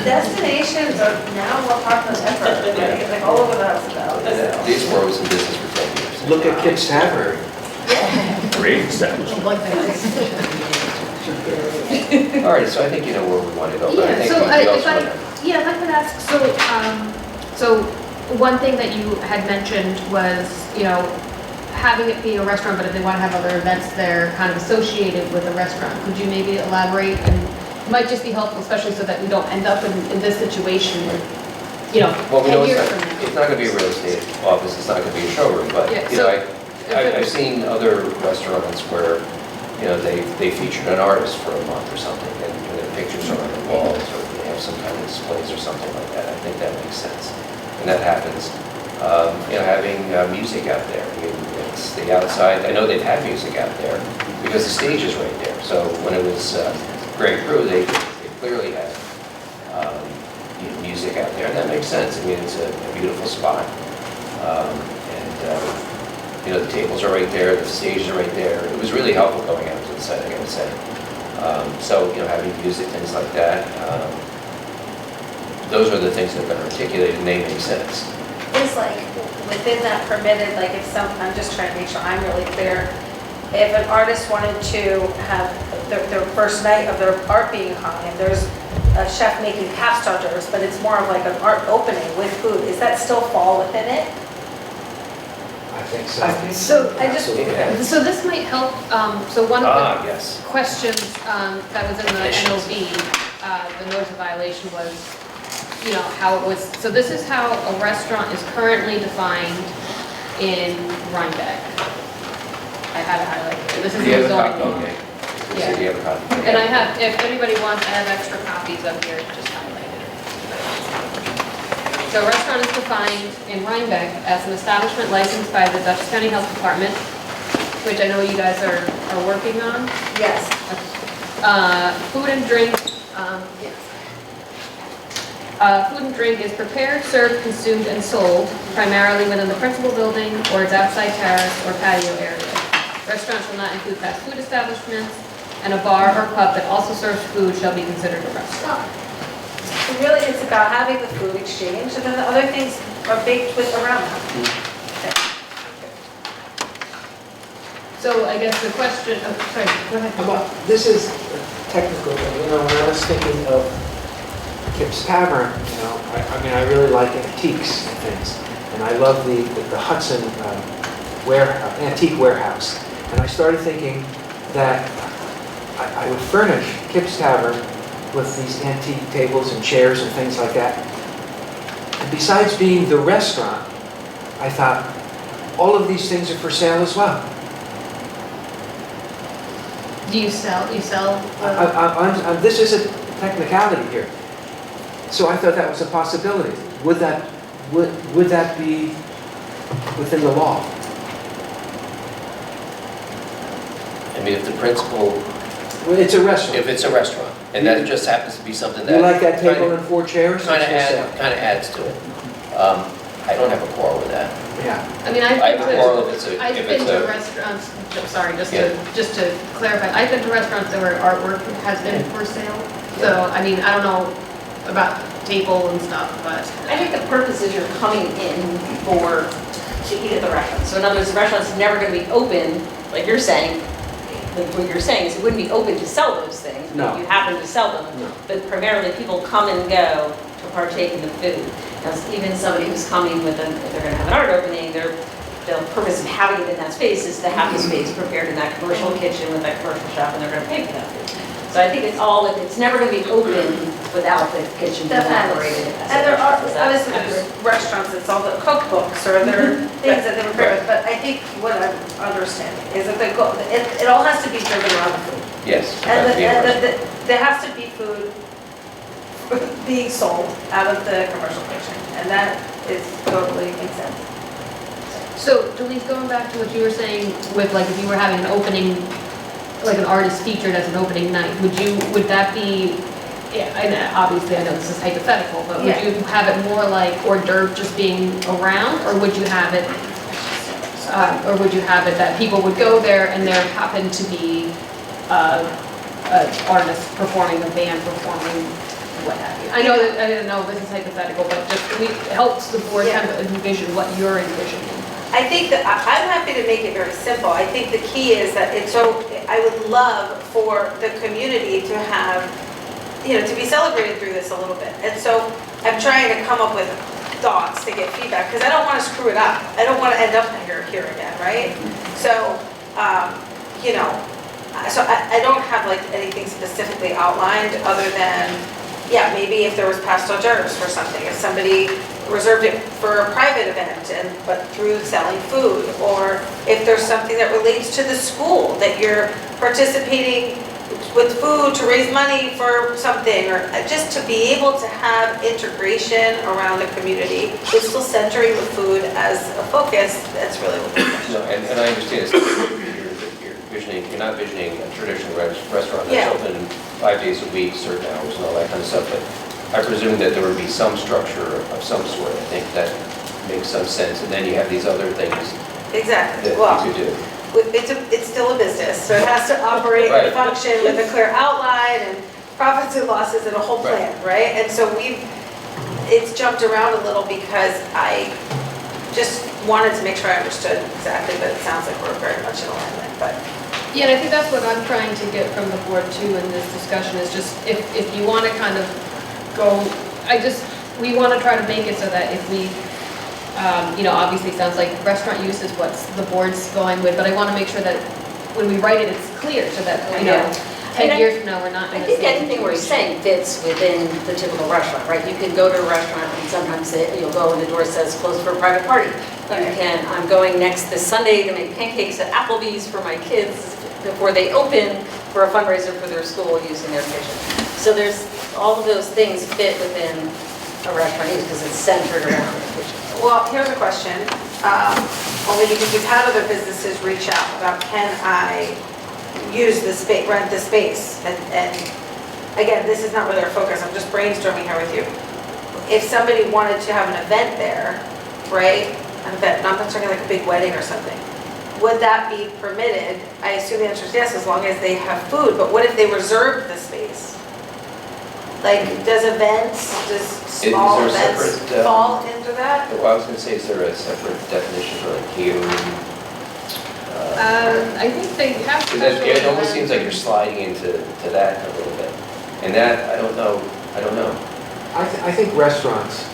Destinations are now more popular than ever, right? Like all over the house now. Diaspora was in business for 10 years. Look at Kip's Tavern. Great establishment. All right, so I think you know where we want to go. But I Yeah, think so we also if I, wanna- yeah, if I could ask, so one thing that you had mentioned was, having it be a restaurant, but if they want to have other events there kind of associated with a restaurant, could you maybe elaborate? And it might just be helpful, especially so that we don't end up in this situation with, Well, we 10 know years it's from not, now. it's not going to be a real estate office, it's not going to be a showroom, but, Yeah, so- I've seen other restaurants where, they featured an artist for a month or something, and their pictures are on the walls, or they have some kind of displays or something like that. I think that makes sense. And that happens. Having music out there. I mean, it's the outside, I know they've had music out there, because the stage is right there. So when it was Grand Cru, they clearly had music out there, and that makes sense. I mean, it's a beautiful spot. The tables are right there, the stages are right there. It was really helpful going out to the site, I gotta say. So, having music, things like that, those are the things that have been articulated and they make sense. Is like, within that permitted, like if I'm just trying to make sure I'm really clear, if an artist wanted to have their first night of their art being hung, and there's a chef making past hors d'oeuvres, but it's more of like an art opening with food, does that still fall within it? I think so. So I just, Yeah. so this might help, so one of the Yes. questions that was in the NOV, the notice of violation was, how it was, so this is how a restaurant is currently defined in Rhinebeck. I have it highlighted. This is Do you have the a zoning copy? law. Okay. Yeah. So do you have a copy? And I have, if anybody wants, I have extra copies up here, just highlighted. So a restaurant is defined in Rhinebeck as an establishment licensed by the Dutchess County Health Department, which I know you guys are working on. Yes. Food and drink, yes. Food and drink is prepared, served, consumed, and sold primarily within the principal building or its outside terrace or patio area. Restaurants shall not include fast food establishments, and a bar or pub that also serves food shall be considered a restaurant. It really is about having the food exchange, and then the other things are baked with around them. So I guess the question, sorry, go ahead. Well, this is technical, but when I was thinking of Kip's Tavern, I mean, I really like antiques and things. And I love the Hudson antique warehouse. And I started thinking that I would furnish Kip's Tavern with these antique tables and chairs and things like that. And besides being the restaurant, I thought, all of these things are for sale as well. Do you sell? This is a technicality here. So I thought that was a possibility. Would that be within the law. I mean, if the principal, Well, it's a restaurant. if it's a restaurant, and that just happens to be something that. You like that table and 4 chairs? Kind of It's for sale. adds to it. I don't have a quarrel with that. Yeah. I mean, I have a quarrel if it's a, I've if been it's to a, restaurants, sorry, Yeah. just to clarify, I've been to restaurants that where artwork has been for sale. So, I mean, I don't know about table and stuff, but. I think the purpose is you're coming in for, to eat at the restaurant. So in other words, the restaurant's never going to be open, like you're saying, like what you're saying is it wouldn't be open to sell those things. but No. You happen to sell them. No. But primarily people come and go to partake in the food. Now, even somebody who's coming with if they're going to have an art opening, the purpose of having it in that space is to have the space prepared in that commercial kitchen with that commercial chef, and they're going to pay for that food. So I think it's never going to be open without the kitchen being operated. And there are, obviously, there's restaurants that sell the cookbooks or their things that they prepare with, but I think what I'm understanding is that it all has to be driven around the food. yes. And that'd be a restaurant. there has to be food being sold out of the commercial kitchen, and that is totally makes sense. So, Delise, going back to what you were saying with like if you were having an opening, like an artist featured as an opening night, would that be, yeah, and obviously I know this is hypothetical, but would Yeah. you have it more like hors d'oeuvre just being around, or would you have it that people would go there and there happened to be an artist performing, a band performing, what have you? I know that, I don't know, this is hypothetical, but just, it helps the board kind of envision what you're envisioning. I think that, I'm happy to make it very simple. I think the key is that I would love for the community to have, to be celebrated through this a little bit. And so I'm trying to come up with thoughts to get feedback, because I don't want to screw it up. I don't want to end up here again, right? So, so I don't have like anything specifically outlined other than, yeah, maybe if there was past hors d'oeuvres for something, if somebody reserved it for a private event but through selling food, or if there's something that relates to the school, that you're participating with food to raise money for something, or just to be able to have integration around the community, but still centering the food as a focus, that's really what we're doing. No, and I understand, you're not visioning a traditional restaurant Yeah. that's open 5 days a week, certain hours and all that kind of stuff, but I presume that there would be some structure of some sort. I think that makes some sense, and then you have these other things Exactly. that Well, you could do. it's still a business, so it has to operate and Right. function with a clear outline and profits and losses and a whole plan, right? And so it's jumped around a little because I just wanted to make sure I understood exactly, but it sounds like we're very much in alignment, but. Yeah, and I think that's what I'm trying to get from the board too in this discussion, is just if you want to kind of go, we want to try to make it so that if we, obviously it sounds like restaurant use is what the board's going with, but I want to make sure that when we write it, it's clear so that, 10 years from now, we're not in I the think same anything we're situation. saying fits within the typical restaurant, right? You can go to a restaurant and sometimes you'll go and the door says closed for a private party. I'm going this Sunday to make pancakes at Applebee's for my kids before they open for a fundraiser for their school using their kitchen. So there's, all of those things fit within a restaurant use because it's centered around the kitchen. Well, here's a question, only because we've had other businesses reach out about, can I use the space, rent the space? And again, this is not really our focus, I'm just brainstorming here with you. If somebody wanted to have an event there, right, an event, I'm not talking like a big wedding or something, would that be permitted? I assume the answer is yes, as long as they have food, but what if they reserve the space? Like, does small there a events separate, fall into that? Well, I was going to say, is there a separate definition for like catering? I think they have. Because it almost seems like you're sliding into that a little bit. And that, I don't know. I think restaurants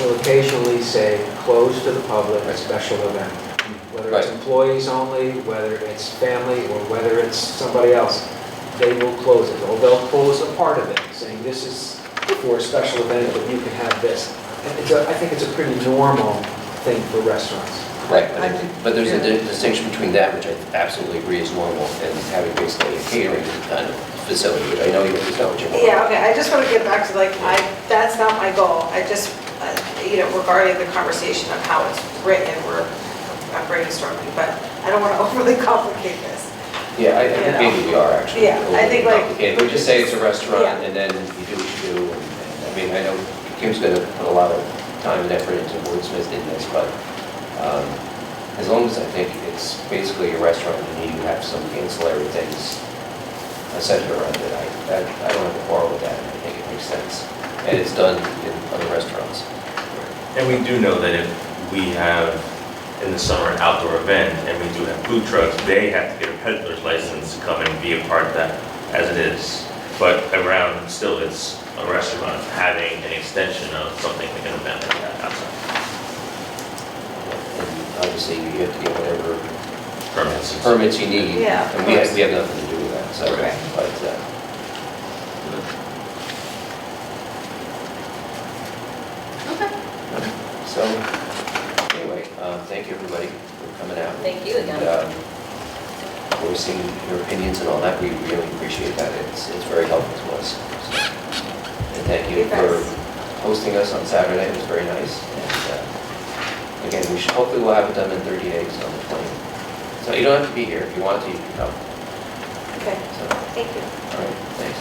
will occasionally say, closed to the public, a special event. Whether it's employees only, whether it's family, or whether it's somebody else, they will close it. Or they'll close a part of it, saying this is for a special event, but you can have this. I think it's a pretty normal thing for restaurants. Right, but there's a distinction between that, which I absolutely agree is normal, and having basically a catering kind of facility, which I know you know what you want. Yeah, okay, I just want to get back to that's not my goal. regarding the conversation of how it's written, I'm brainstorming, but I don't want to overly complicate this. Yeah, I think maybe we are actually. Yeah, I think like. Okay, we just say it's a restaurant Yeah. and then you do what you do. And I mean, I know Kim's gonna put a lot of time and effort into wordsmithing this, but as long as I think it's basically a restaurant and you have some ancillary things centered around it, I don't have a quarrel with that. I think it makes sense. And it's done in other restaurants. And we do know that if we have in the summer an outdoor event and we do have food trucks, they have to get a peddler's license to come and be a part of that as it is. But around, still, it's a restaurant having an extension of something like an event like that outside. And obviously you have to get whatever Permits. you need. Yeah, And we have nothing to do with that, so. Okay. But, Okay. so, anyway, thank you everybody for coming out. Thank you again. And, voicing your opinions and all that, we really appreciate that. It's very helpful to us. So, and thank you for hosting us on Saturday, it was very nice. And again, hopefully we'll have it done in 30 days on the 20th. So you don't have to be here, if you want to, you can come. Okay, So, thank you. all right, thanks.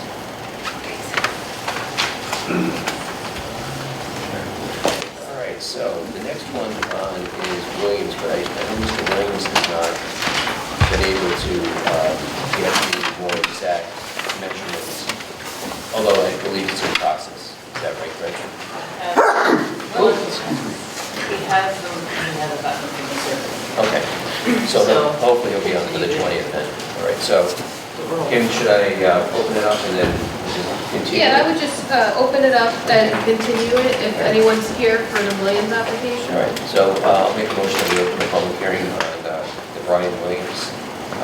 All right, so the next one is Williams, but I know Mr. Williams has not been able to get the more exact measurements, although I believe it's in process. Is that right, Gretchen? He has them, he has a button from the survey. Okay, so hopefully he'll be on for the 20th then. All right, so Kim, should I open it up and then continue? Yeah, I would just open it up and continue it if anyone's here for the Williams application. All right, so I'll make a motion that we open the public hearing on the Brian Williams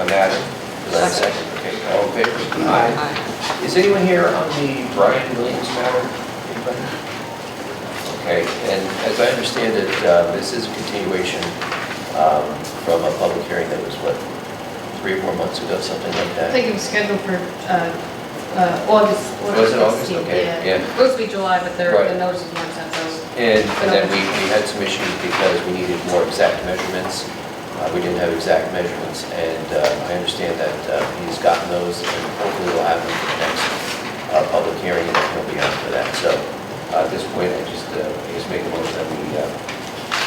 matter. Is that a second? Okay, all in favor? Aye. Is anyone here on the Brian Williams matter? Anybody? Okay, and as I understand it, this is a continuation from a public hearing that was, what, 3 or 4 months ago, something like I that? think it was scheduled for August. Was it August? 16th, Okay, yeah. Supposed to be July, but Right. the notices weren't sent out. And then we had some issues because we needed more exact measurements. We didn't have exact measurements, and I understand that he's gotten those, and hopefully we'll have them for the next public hearing, and he'll be on for that. So at this point, I just make a motion that we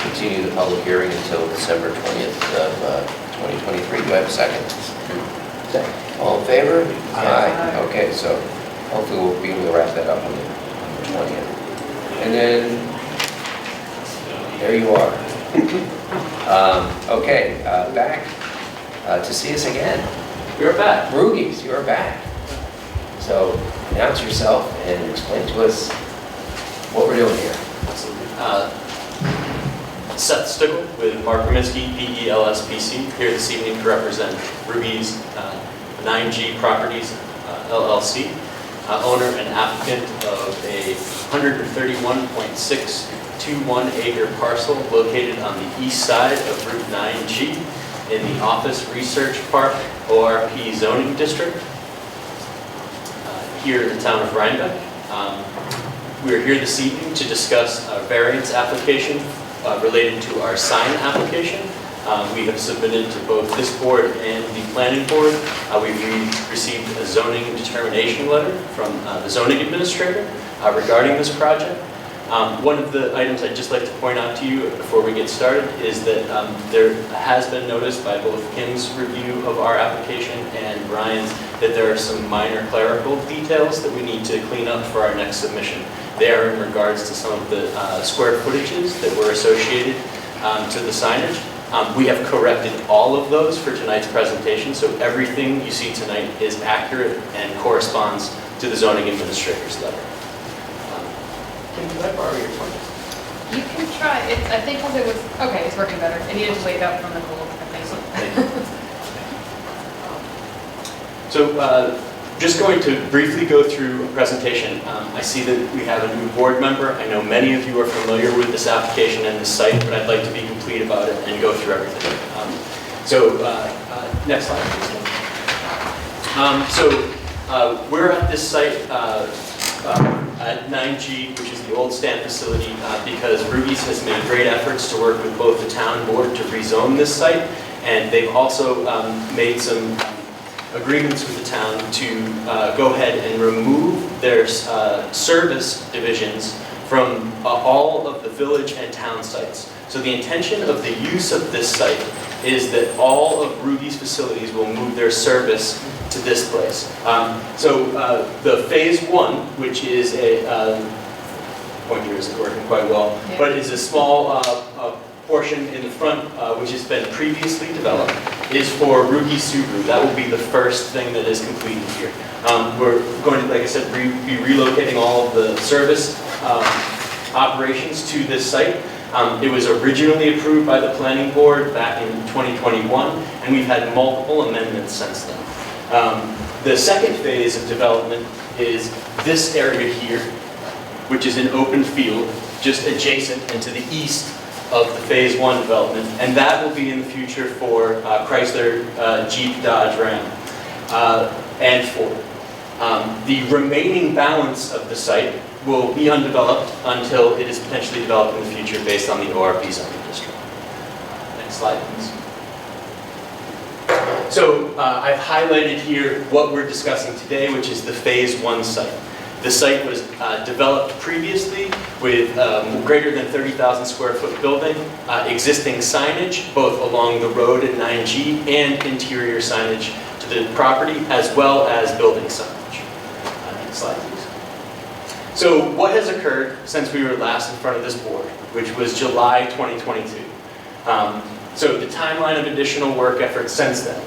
continue the public hearing until December 20th of 2023. Do I have a second? Second. All in favor? Aye. Okay, so hopefully we'll be able to wrap that up on the 20th. And then, there you are. Okay, back to see us again. You're back. Rugies, you're back. So announce yourself and explain to us what we're doing here. Seth Stickle with Mark Rominsky, PELSPC, here this evening to represent Ruby's 9G Properties LLC, owner and applicant of a 131.621 acre parcel located on the east side of Route 9G in the Office Research Park ORP zoning district here in the town of Rhinebeck. We are here this evening to discuss a variance application related to our sign application. We have submitted to both this board and the planning board. We've received a zoning determination letter from the zoning administrator regarding this project. One of the items I'd just like to point out to you before we get started is that there has been noticed by both Kim's review of our application and Brian's that there are some minor clerical details that we need to clean up for our next submission. They are in regards to some of the square footages that were associated to the signage. We have corrected all of those for tonight's presentation, so everything you see tonight is accurate and corresponds to the zoning administrator's letter. Can I borrow your phone? You can try, I think because it was, okay, it's working better. It needed to wake up from the cold, I think. So just going to briefly go through a presentation. I see that we have a new board member. I know many of you are familiar with this application and this site, but I'd like to be complete about it and go through everything. Next slide, please. We're at this site at 9G, which is the old Stamp facility, because Ruby's has made great efforts to work with both the town board to rezone this site, and they've also made some agreements with the town to go ahead and remove their service divisions from all of the village and town sites. So the intention of the use of this site is that all of Ruby's facilities will move their service to this place. The phase 1, which is pointer isn't working quite well, but it's a small portion in the front, which has been previously developed, is for Ruby Subaru. That will be the first thing that is completed here. We're going to, like I said, be relocating all of the service operations to this site. It was originally approved by the planning board back in 2021, and we've had multiple amendments since then. The second phase of development is this area here, which is an open field just adjacent and to the east of the phase 1 development, and that will be in the future for Chrysler, Jeep, Dodge, Ram, and Ford. The remaining balance of the site will be undeveloped until it is potentially developed in the future based on the ORP zoning district. Next slide, please. So I've highlighted here what we're discussing today, which is the phase 1 site. The site was developed previously with greater than 30,000 square foot building, existing signage both along the road at 9G and interior signage to the property, as well as building signage. Next slide, please. So what has occurred since we were last in front of this board, which was July 2022? So the timeline of additional work efforts since then.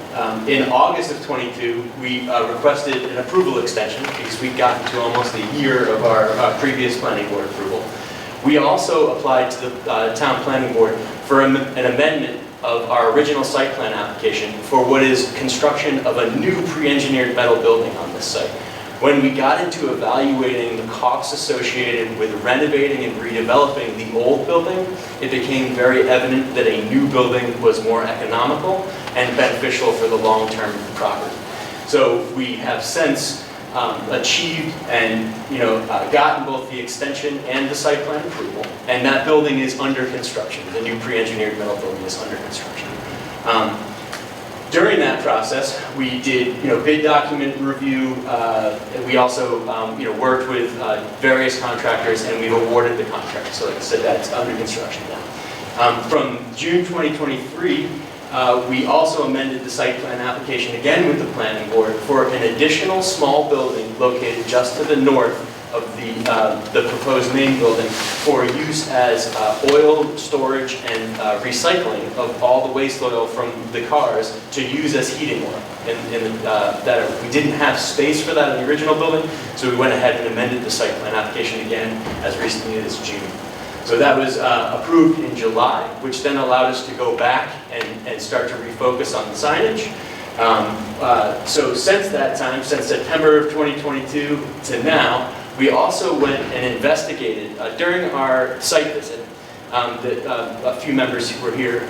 In August of 22, we requested an approval extension because we'd gotten to almost a year of our previous planning board approval. We also applied to the town planning board for an amendment of our original site plan application for what is construction of a new pre-engineered metal building on this site. When we got into evaluating the costs associated with renovating and redeveloping the old building, it became very evident that a new building was more economical and beneficial for the long term of the property. So we have since achieved and gotten both the extension and the site plan approval, and that building is under construction. The new pre-engineered metal building is under construction. During that process, we did, bid document review. We also, worked with various contractors, and we've awarded the contract. So, like I said, that's under construction now. From June 2023, we also amended the site plan application again with the planning board for an additional small building located just to the north of the proposed main building for use as oil storage and recycling of all the waste oil from the cars to use as heating oil. We didn't have space for that in the original building, so we went ahead and amended the site plan application again as recently as June. So that was approved in July, which then allowed us to go back and start to refocus on the signage. So since that time, since September of 2022 to now, we also went and investigated during our site visit. A few members who were here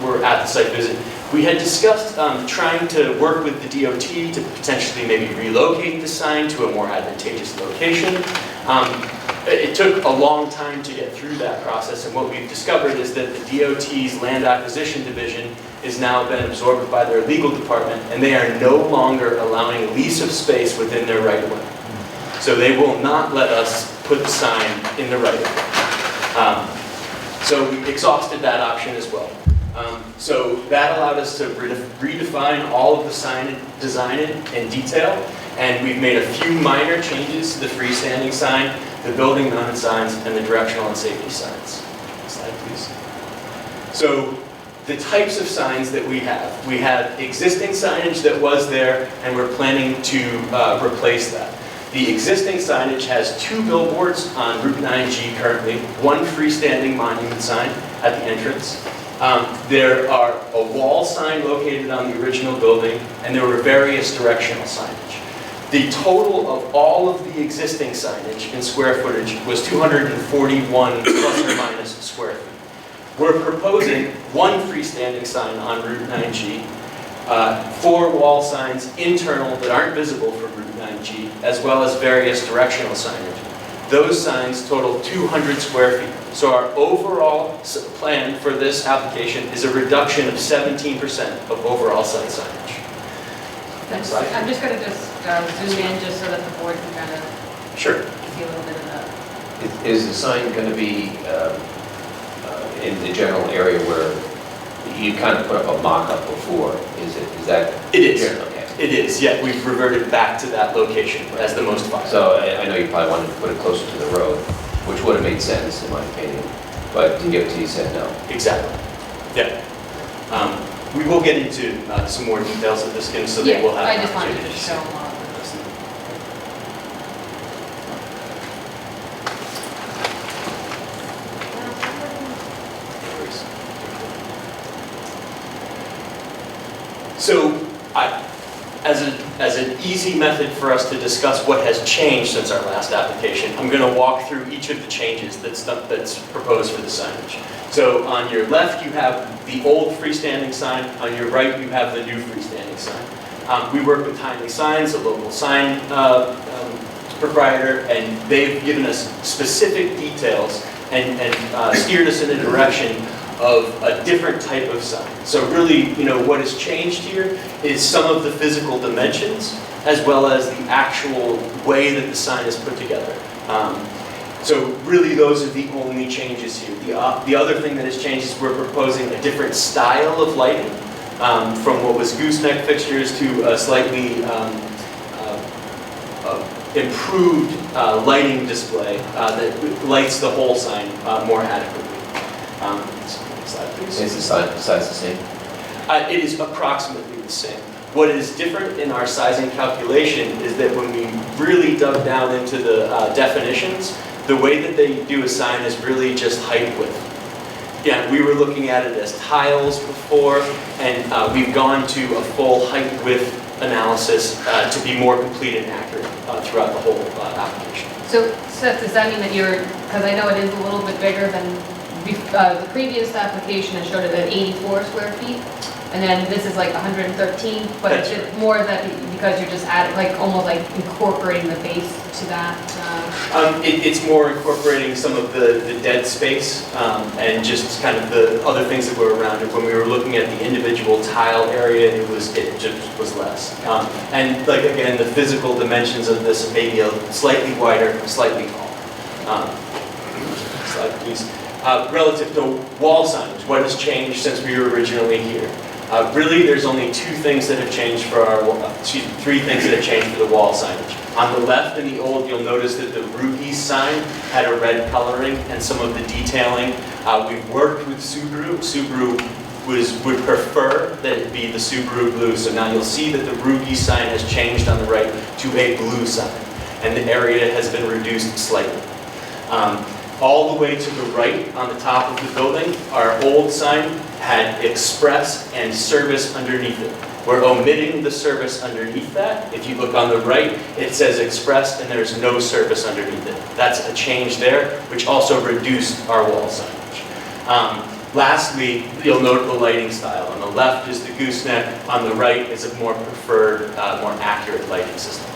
were at the site visit. We had discussed trying to work with the DOT to potentially maybe relocate the sign to a more advantageous location. It took a long time to get through that process, and what we've discovered is that the DOT's land acquisition division is now been absorbed by their legal department, and they are no longer allowing lease of space within their right-of-way. So they will not let us put the sign in the right-of-way. So we exhausted that option as well. So that allowed us to redefine all of the sign design in detail, and we've made a few minor changes to the freestanding sign, the building mounted signs, and the directional and safety signs. Next slide, please. So the types of signs that we have existing signage that was there, and we're planning to replace that. The existing signage has 2 billboards on Route 9G currently, 1 freestanding monument sign at the entrance. There are a wall sign located on the original building, and there were various directional signage. The total of all of the existing signage in square footage was 241 plus or minus square feet. We're proposing 1 freestanding sign on Route 9G, 4 wall signs internal that aren't visible from Route 9G, signage, as well as various directional signage. Those signs total 200 square feet. So our overall plan for this application is a reduction of 17% of overall site signage. Next slide. I'm just going to just zoom in just so that the board can kind of Sure. see a little bit of that. Is the sign going to be in the general area where you kind of put up a mock-up before? Is that? It is. Yeah, okay. It is, yeah. We've reverted back to that location as the most viable. So I know you probably wanted to put it closer to the road, which would have made sense in my opinion, but DOT said no. Exactly. Yeah. We will get into some more details of this, Kim, so they will have I an just wanted opportunity to to show see. them all. So, as an easy method for us to discuss what has changed since our last application, I'm going to walk through each of the changes that's proposed for the signage. So on your left, you have the old freestanding sign. On your right, you have the new freestanding sign. We work with Timely Signs, a local sign proprietor, and they've given us specific details and steered us in a direction of a different type of sign. So really, what has changed here is some of the physical dimensions as well as the actual way that the sign is put together. So really those are the only changes here. The other thing that has changed is we're proposing a different style of lighting from what was gooseneck fixtures to a slightly improved lighting display that lights the whole sign more adequately. Slide, please. Is the size the same? It is approximately the same. What is different in our sizing calculation is that when we really dug down into the definitions, the way that they do a sign is really just height width. Yeah, we were looking at it as tiles before, and we've gone to a full height width analysis to be more complete and accurate throughout the whole application. So Seth, does that mean that because I know it is a little bit bigger than the previous application that showed it at 84 square feet, and then this is like 113, but That's it's right. more of that because you're just adding, almost like incorporating the base to that? It's more incorporating some of the dead space and just kind of the other things that were around it. When we were looking at the individual tile area, it just was less. And again, the physical dimensions of this may be slightly wider, slightly taller. Slide, please. Relative to wall signage, what has changed since we were originally here? Really, there's only three things that have changed for the wall signage. On the left in the old, you'll notice that the Route East sign had a red coloring and some of the detailing. We've worked with Subaru. Subaru would prefer that it be the Subaru blue. So now you'll see that the Route East sign has changed on the right to a blue sign, and the area has been reduced slightly. All the way to the right on the top of the building, our old sign had express and service underneath it. We're omitting the service underneath that. If you look on the right, it says express and there's no service underneath it. That's a change there, which also reduced our wall signage. Lastly, you'll note the lighting style. On the left is the gooseneck, on the right is a more preferred, more accurate lighting system.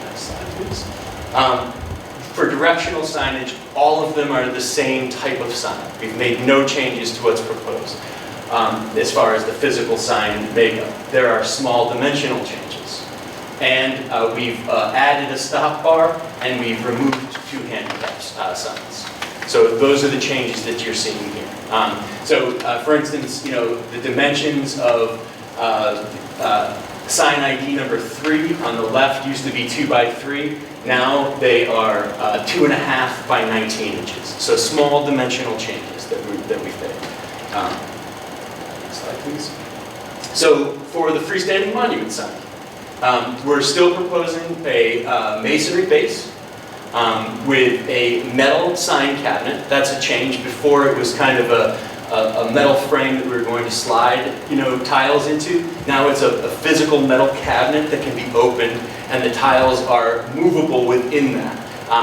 Next slide, please. For directional signage, all of them are the same type of sign. We've made no changes to what's proposed. As far as the physical sign makeup, there are small dimensional changes. And we've added a stop bar, and we've removed 2 handicap signs. So those are the changes that you're seeing here. For instance, the dimensions of sign ID number 3 on the left used to be 2 by 3. Now they are 2.5 by 19 inches. So small dimensional changes that we've made. Next slide, please. So for the freestanding monument sign, we're still proposing a masonry base with a metal sign cabinet. That's a change. Before it was kind of a metal frame that we were going to slide, tiles into. Now it's a physical metal cabinet that can be opened, and the tiles are movable within that.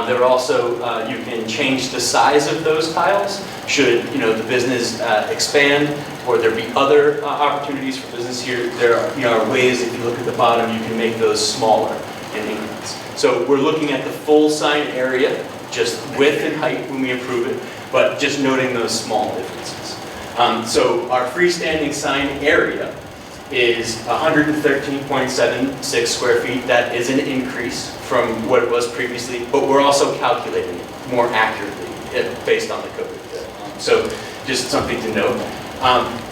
There are also, you can change the size of those tiles should the business expand or there be other opportunities for business here. There are ways, if you look at the bottom, you can make those smaller in increments. So we're looking at the full sign area, just width and height when we improve it, but just noting those small differences. So our freestanding sign area is 113.76 square feet. That is an increase from what it was previously, but we're also calculating it more accurately based on the code. So just something to note.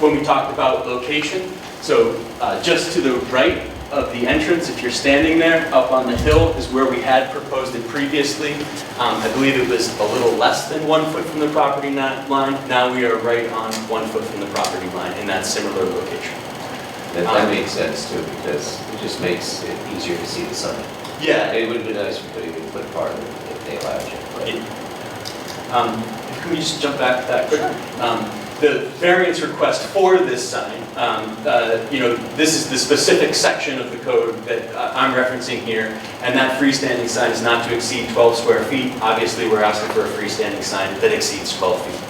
When we talked about location, so just to the right of the entrance, if you're standing there up on the hill, is where we had proposed it previously. I believe it was a little less than 1 foot from the property line. Now we are right on 1 foot from the property line in that similar location. That makes sense too, because it just makes it easier to see the sign. Yeah. It would have been nice if we could put part of it if they allowed you. Can we just jump back to that quick? The variance request for this sign, this is the specific section of the code that I'm referencing here, and that freestanding sign is not to exceed 12 square feet. Obviously, we're asking for a freestanding sign that exceeds 12 feet.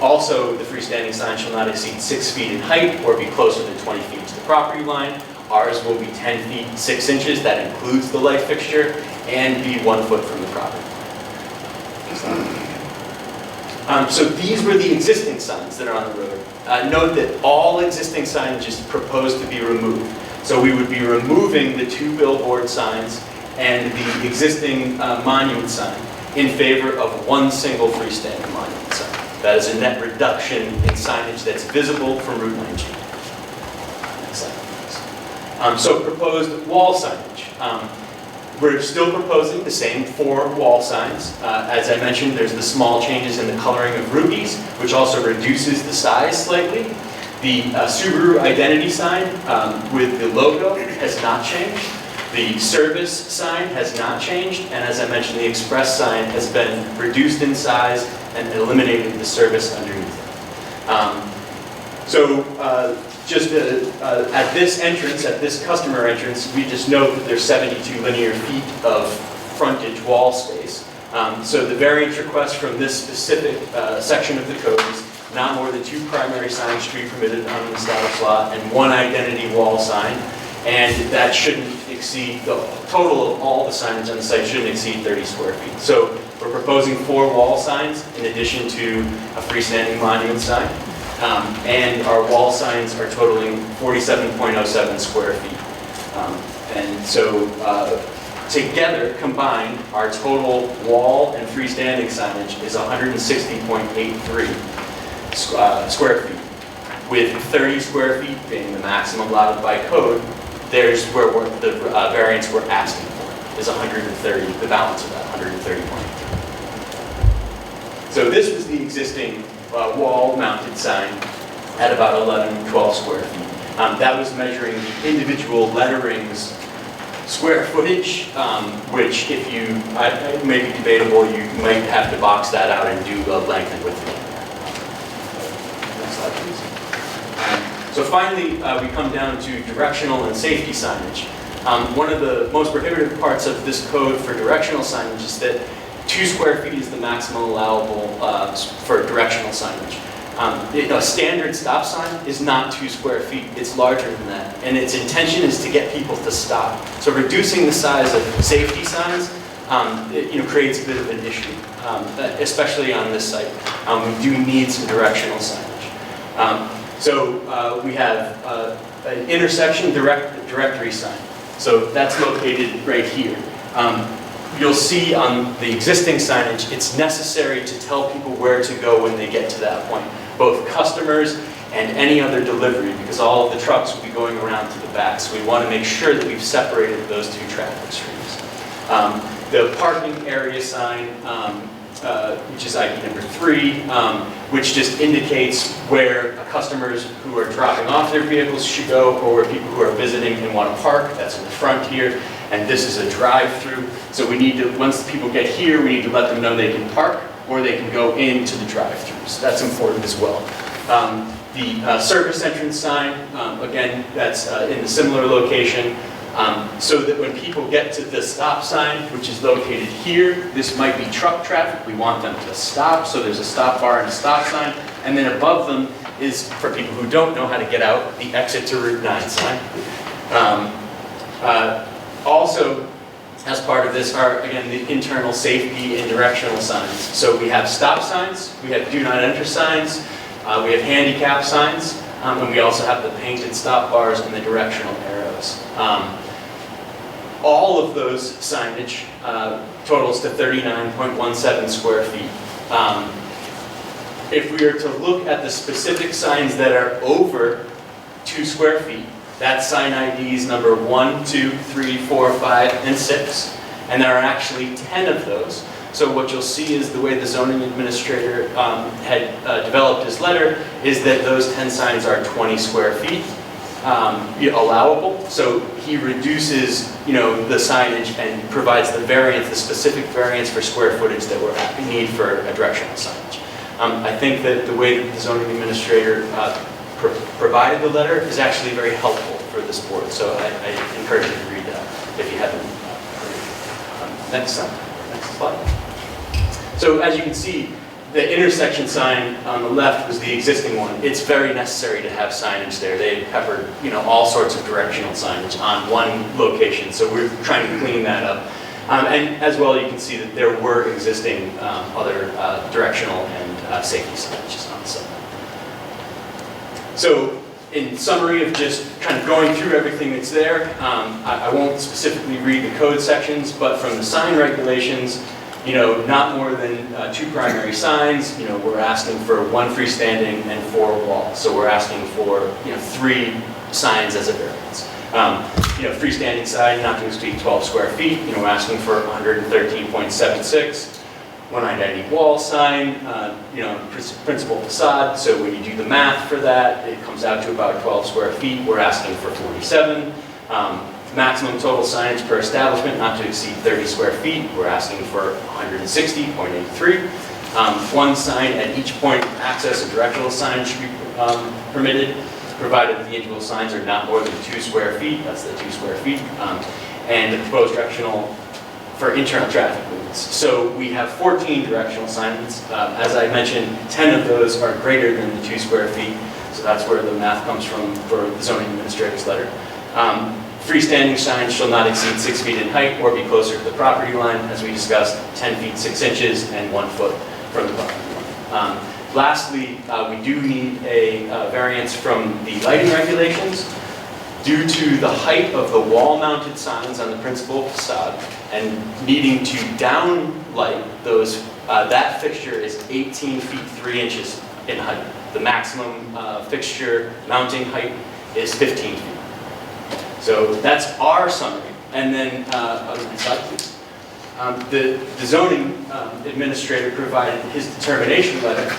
Also, the freestanding sign shall not exceed 6 feet in height or be closer than 20 feet to the property line. Ours will be 10 feet 6 inches, that includes the light fixture, and be 1 foot from the property. So these were the existing signs that are on the road. Note that all existing signage is proposed to be removed. So we would be removing the 2 billboard signs and the existing monument sign in favor of 1 single freestanding monument sign. That is a net reduction in signage that's visible from Route 19. Next slide, please. So proposed wall signage. We're still proposing the same 4 wall signs. As I mentioned, there's the small changes in the coloring of rubies, which also reduces the size slightly. The Subaru identity sign with the logo has not changed. The service sign has not changed. And as I mentioned, the express sign has been reduced in size and eliminated the service underneath it. Just at this entrance, at this customer entrance, we just note that there's 72 linear feet of frontage wall space. So the variance request from this specific section of the code is not more than 2 primary signs should be permitted on an established lot and 1 identity wall sign. And that shouldn't exceed, the total of all the signage on the site shouldn't exceed 30 square feet. So we're proposing 4 wall signs in addition to a freestanding monument sign. And our wall signs are totaling 47.07 square feet. Together, combined, our total wall and freestanding signage is 160.83 square feet, with 30 square feet being the maximum allowed by code. There's where the variance we're asking for is 130, the balance of that, 130.83. So this was the existing wall-mounted sign at about 11-12 square feet. That was measuring the individual lettering's square footage, which if you, it may be debatable, you might have to box that out and do a length and width. Next slide, please. So finally, we come down to directional and safety signage. One of the most prohibitive parts of this code for directional signage is that 2 square feet is the maximum allowable for directional signage. A standard stop sign is not 2 square feet, it's larger than that. And its intention is to get people to stop. So reducing the size of safety signs creates a bit of an issue, especially on this site. We do need some directional signage. We have an intersection directory sign. So that's located right here. You'll see on the existing signage, it's necessary to tell people where to go when they get to that point, both customers and any other delivery, because all of the trucks will be going around to the back. So we want to make sure that we've separated those 2 traffic streams. The parking area sign, which is ID number 3, which just indicates where customers who are dropping off their vehicles should go, or where people who are visiting and want to park. That's in the front here. And this is a drive-through. So we need to, once people get here, we need to let them know they can park or they can go into the drive-throughs. That's important as well. The service entrance sign, again, that's in a similar location. So that when people get to the stop sign, which is located here, this might be truck traffic, we want them to stop, so there's a stop bar and a stop sign, and then above them is, for people who don't know how to get out, the exit to Route 9 sign. Also, as part of this are, again, the internal safety and directional signs. So we have stop signs, we have do not enter signs, we have handicap signs, and we also have the painted stop bars and the directional arrows. All of those signage totals to 39.17 square feet. If we are to look at the specific signs that are over 2 square feet, that sign ID is number 1, 2, 3, 4, 5, and 6. And there are actually 10 of those. So what you'll see is the way the zoning administrator had developed his letter is that those 10 signs are 20 square feet allowable. So he reduces, the signage and provides the variance, the specific variance for square footage that we need for a directional signage. I think that the way that the zoning administrator provided the letter is actually very helpful for this board. So I encourage you to read that if you haven't. Next slide. So as you can see, the intersection sign on the left was the existing one. It's very necessary to have signage there. They peppered, all sorts of directional signage on one location. So we're trying to clean that up. And as well, you can see that there were existing other directional and safety signages on the site. So in summary of just kind of going through everything that's there, I won't specifically read the code sections, but from the sign regulations, not more than 2 primary signs. We're asking for 1 freestanding and 4 walls. So we're asking for 3 signs as a variance. Freestanding sign not to exceed 12 square feet. We're asking for 113.76. 190 wall sign, principal facade. So when you do the math for that, it comes out to about 12 square feet. We're asking for 47. Maximum total signage per establishment not to exceed 30 square feet. We're asking for 160.83. 1 sign at each point of access and directional signage should be permitted, provided the individual signs are not more than 2 square feet. That's the 2 square feet. And the proposed directional for internal traffic movements. So we have 14 directional signs. As I mentioned, 10 of those are greater than the 2 square feet. So that's where the math comes from for the zoning administrator's letter. Freestanding signs shall not exceed 6 feet in height or be closer to the property line, as we discussed, 10 feet 6 inches and 1 foot from the property line. Lastly, we do need a variance from the lighting regulations. Due to the height of the wall-mounted signs on the principal facade and needing to downlight those, that fixture is 18 feet 3 inches in height. The maximum fixture mounting height is 15 feet. So that's our summary. And then, next slide, please. The zoning administrator provided his determination letter.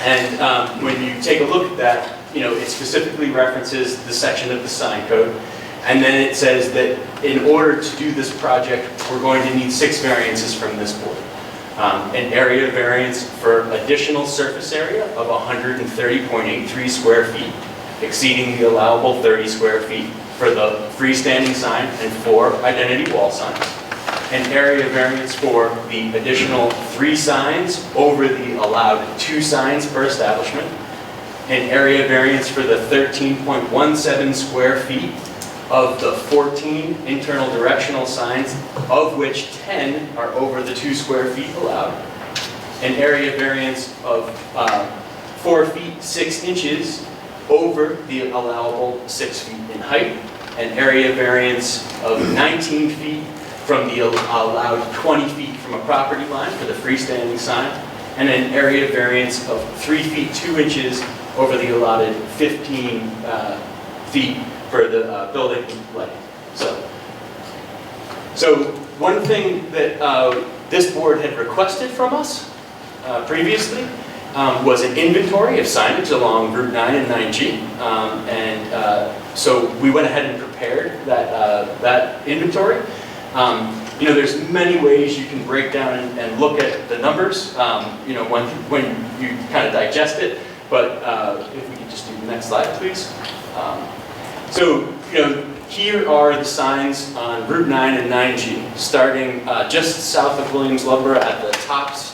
And when you take a look at that, it specifically references the section of the sign code. And then it says that in order to do this project, we're going to need 6 variances from this board. An area variance for additional surface area of 130.83 square feet, exceeding the allowable 30 square feet for the freestanding sign and 4 identity wall signs. An area variance for the additional 3 signs over the allowed 2 signs per establishment. An area variance for the 13.17 square feet of the 14 internal directional signs, of which 10 are over the 2 square feet allowed. An area variance of 4 feet 6 inches over the allowable 6 feet in height. An area variance of 19 feet from the allowed 20 feet from a property line for the freestanding sign. And an area variance of 3 feet 2 inches over the allotted 15 feet for the building lighting. So one thing that this board had requested from us previously was an inventory of signage along Route 9 and 9G. So we went ahead and prepared that inventory. There's many ways you can break down and look at the numbers, when you kind of digest it. But if we could just do the next slide, please. Here are the signs on Route 9 and 9G, starting just south of Williams Lumber at the Tops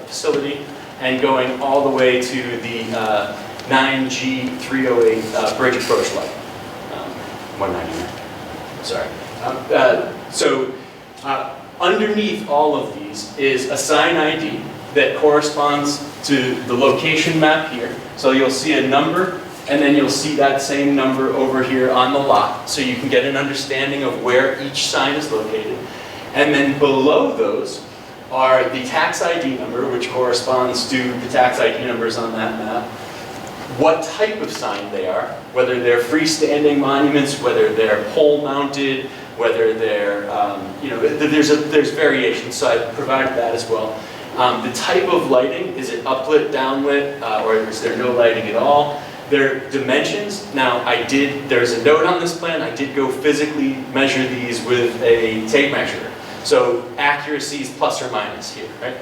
facility and going all the way to the 9G 308 bridge approach light. 199, sorry. Underneath all of these is a sign ID that corresponds to the location map here. So you'll see a number, and then you'll see that same number over here on the lot, so you can get an understanding of where each sign is located. And then below those are the tax ID number, which corresponds to the tax ID numbers on that map, what type of sign they are, whether they're freestanding monuments, whether they're pole-mounted, whether they're, there's variations, so I provided that as well. The type of lighting, is it uplit, downlit, or is there no lighting at all? Their dimensions, now there's a note on this plan, I did go physically measure these with a tape measure. So accuracy is plus or minus here, right?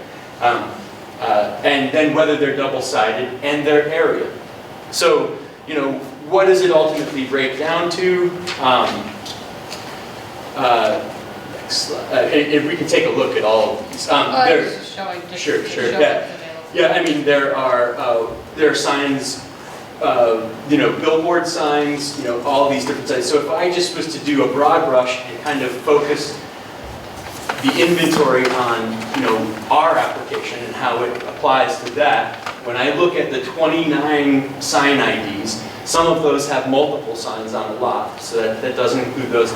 And then whether they're double-sided and their area. So, what does it ultimately break down to? Next slide. If we can take a look at all of these. Just showing Sure, what's yeah. available. Yeah, I mean, there are signs, billboard signs, all these different signs. So if I just was to do a broad brush and kind of focus the inventory on, our application and how it applies to that, when I look at the 29 sign IDs, some of those have multiple signs on the lot, so that doesn't include those.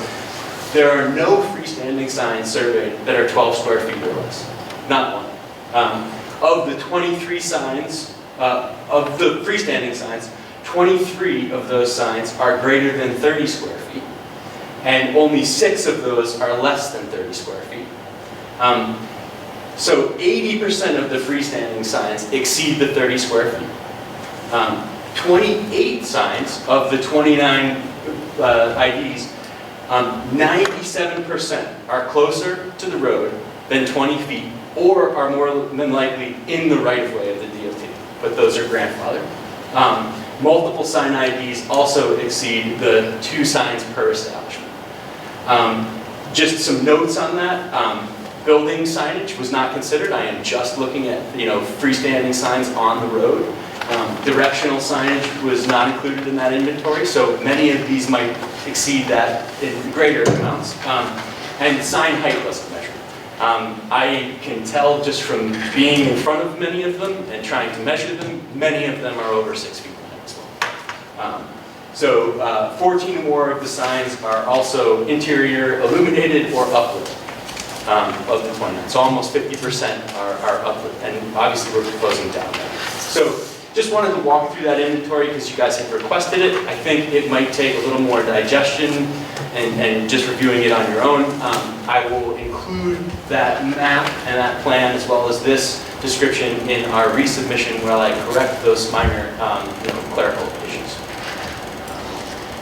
There are no freestanding signs surveyed that are 12 square feet or less. Not one. Of the 23 signs, of the freestanding signs, 23 of those signs are greater than 30 square feet, and only 6 of those are less than 30 square feet. So 80% of the freestanding signs exceed the 30 square feet. 28 signs of the 29 IDs, 97% are closer to the road than 20 feet, or are more than likely in the right-of-way of the DOT, but those are grandfathered. Multiple sign IDs also exceed the 2 signs per establishment. Just some notes on that. Building signage was not considered. I am just looking at freestanding signs on the road. Directional signage was not included in that inventory, so many of these might exceed that in greater amounts. And sign height wasn't measured. I can tell just from being in front of many of them and trying to measure them, many of them are over 6 feet wide as well. So 14 more of the signs are also interior illuminated or uplit of the 29. So almost 50% are uplit, and obviously we're proposing down there. So just wanted to walk through that inventory because you guys have requested it. I think it might take a little more digestion and just reviewing it on your own. I will include that map and that plan as well as this description in our resubmission while I correct those minor clerical issues.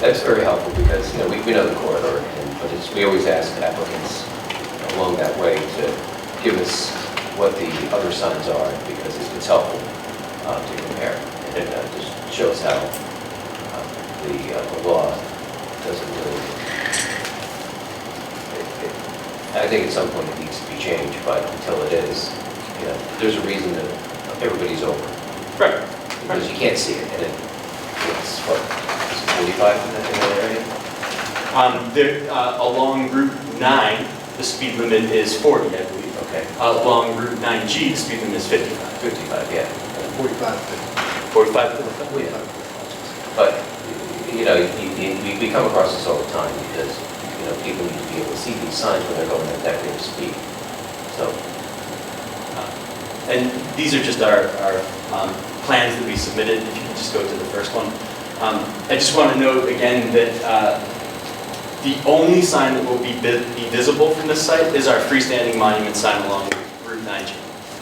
That's very helpful because we know the corridor, but we always ask applicants along that way to give us what the other signs are because it's helpful to compare, and it just shows how the law doesn't really. I think at some point it needs to be changed, but until it is, there's a reason that everybody's over. Right. Because you can't see it, and it's what, 45 in that area? Along Route 9, the speed limit is 40, I believe. Okay. Along Route 9G, the speed limit is 55. 55, yeah. 45. 45? Yeah. But, we come across this all the time because, people need to be able to see these signs when they're going at that rate of speed. So. And these are just our plans that we submitted, if you can just go to the first one. I just want to note again that the only sign that will be visible from this site is our freestanding monument sign along Route 9G.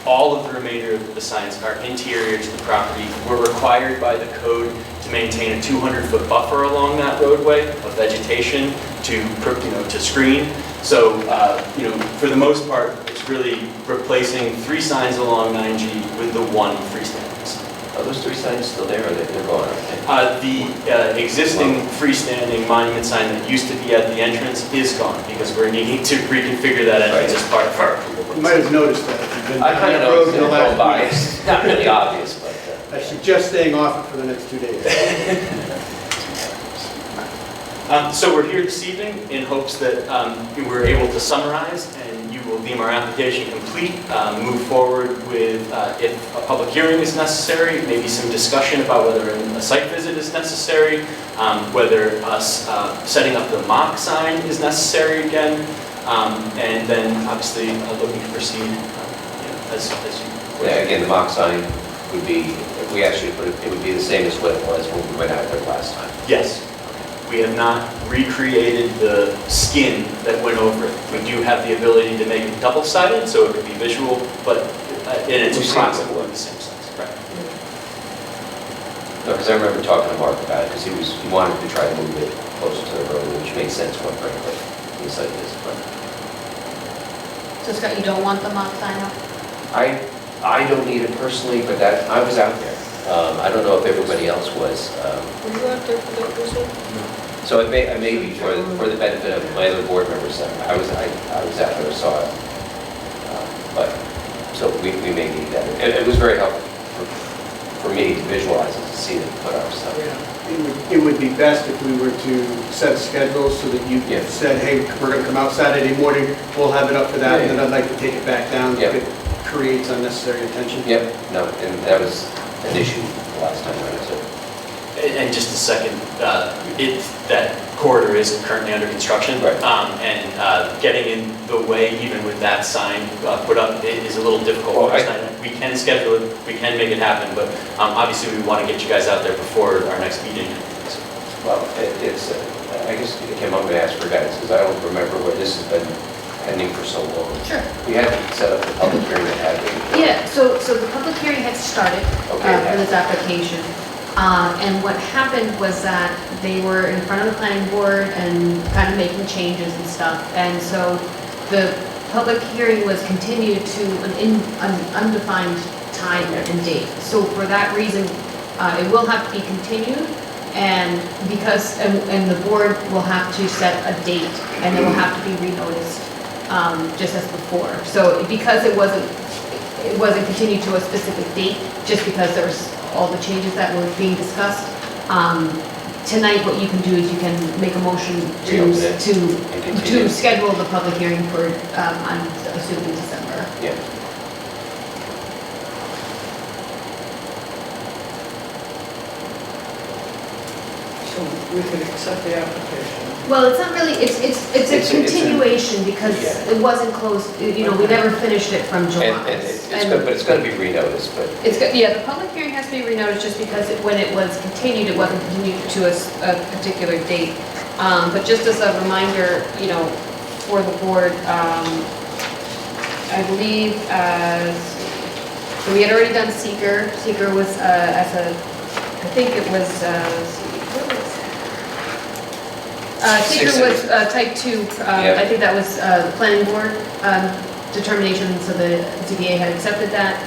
All of the remainder of the signs are interior to the property. We're required by the code to maintain a 200-foot buffer along that roadway of vegetation to screen. So, for the most part, it's really replacing 3 signs along 9G with the 1 freestanding sign. Are those three signs still there, or they're gone? The existing freestanding monument sign that used to be at the entrance is gone because we're needing to reconfigure that entrance as part of our approval. You might have noticed that if you've been I down kind of that road noticed in it the going by. last It's not really obvious, but. week. I suggest staying off it for the next 2 days. So we're here this evening in hopes that we're able to summarize and you will deem our application complete, move forward with, if a public hearing is necessary, maybe some discussion about whether a site visit is necessary, whether us setting up the mock sign is necessary again, and then obviously looking to proceed as you. Yeah, again, the mock sign would be, if we actually put it, it would be the same as what it was when we went out there last time. Yes. We have not recreated the skin that went over it. We do have the ability to make it double-sided, so it could be visual, but and it's approximately the same size. Right. No, because I remember talking to Mark about it, because he wanted to try to move it closer to the road, which made sense, quite frankly, in the site visit. But So Scott, you don't want the mock sign up? I don't need it personally, but that, I was out there. I don't know if everybody else was. Were you out there for that visit? So I may be for the benefit of my other board members, I was out there, saw it. But, so we may need that. It was very helpful for me to visualize it, to see it, put our stuff. It would be best if we were to set a schedule so that you said, hey, we're going to come out Saturday morning, we'll have it up for that, and then I'd like to take it back down if it creates unnecessary attention. Yep, no, and that was an issue the last time I was there. And just a second, that corridor is currently under construction. Right. And getting in the way, even with that sign put up, it is a little difficult. Well, We can schedule it, we can make it happen, but obviously we want to get you guys out there before our next meeting. Well, it's, I guess, Kim, I'm going to ask for guidance, because I don't remember where this has been pending for so long. Sure. We had to set up the public hearing that had been. Yeah, so the public hearing had started for this application. And what happened was that they were in front of the planning board and kind of making changes and stuff. And so the public hearing was continued to an undefined time and date. So for that reason, it will have to be continued. And because, and the board will have to set a date and it will have to be renoticed, just as before. So because it wasn't continued to a specific date, just because there was all the changes that were being discussed. Tonight, what you can do is you can make a motion to schedule the public hearing for, I'm assuming December. Yeah. So we could accept the application. Well, it's not really, it's a continuation because it wasn't closed, you know, we never finished it from July. And it's going to be renoticed, but. Yeah, the public hearing has to be renoticed just because when it was continued, it wasn't continued to a particular date. But just as a reminder, you know, for the board, I believe, so we had already done seeker. Seeker was I think it was, seeker was type 2, I think that was the planning board determination, so the ZBA had accepted that.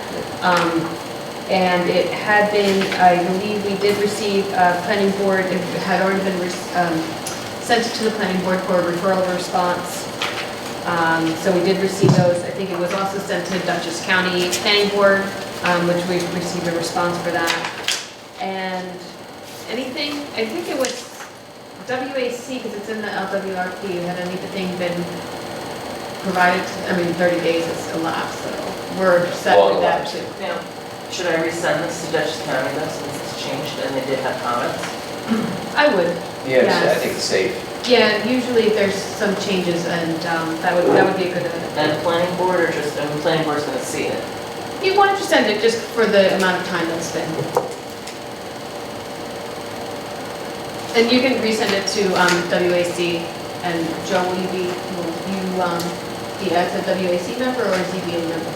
And it had been, I believe we did receive planning board, it had already been sent to the planning board for a referral response. So we did receive those. I think it was also sent to Dutchess County Planning Board, which we received a response for that. And anything, I think it was WAC, because it's in the LWRP, had anything been provided, I mean, 30 days has elapsed, so we're set with that too. Now, should I resend this to Dutchess County though, since it's changed and they did have comments? I would. Yes, I think it's safe. Yeah, usually there's some changes and that would be a good event. And planning board or just, and planning board's gonna see it? You wanted to send it just for the amount of time that's been. And you can resend it to WAC, and Joe, will you be as a WAC member or a ZBA member?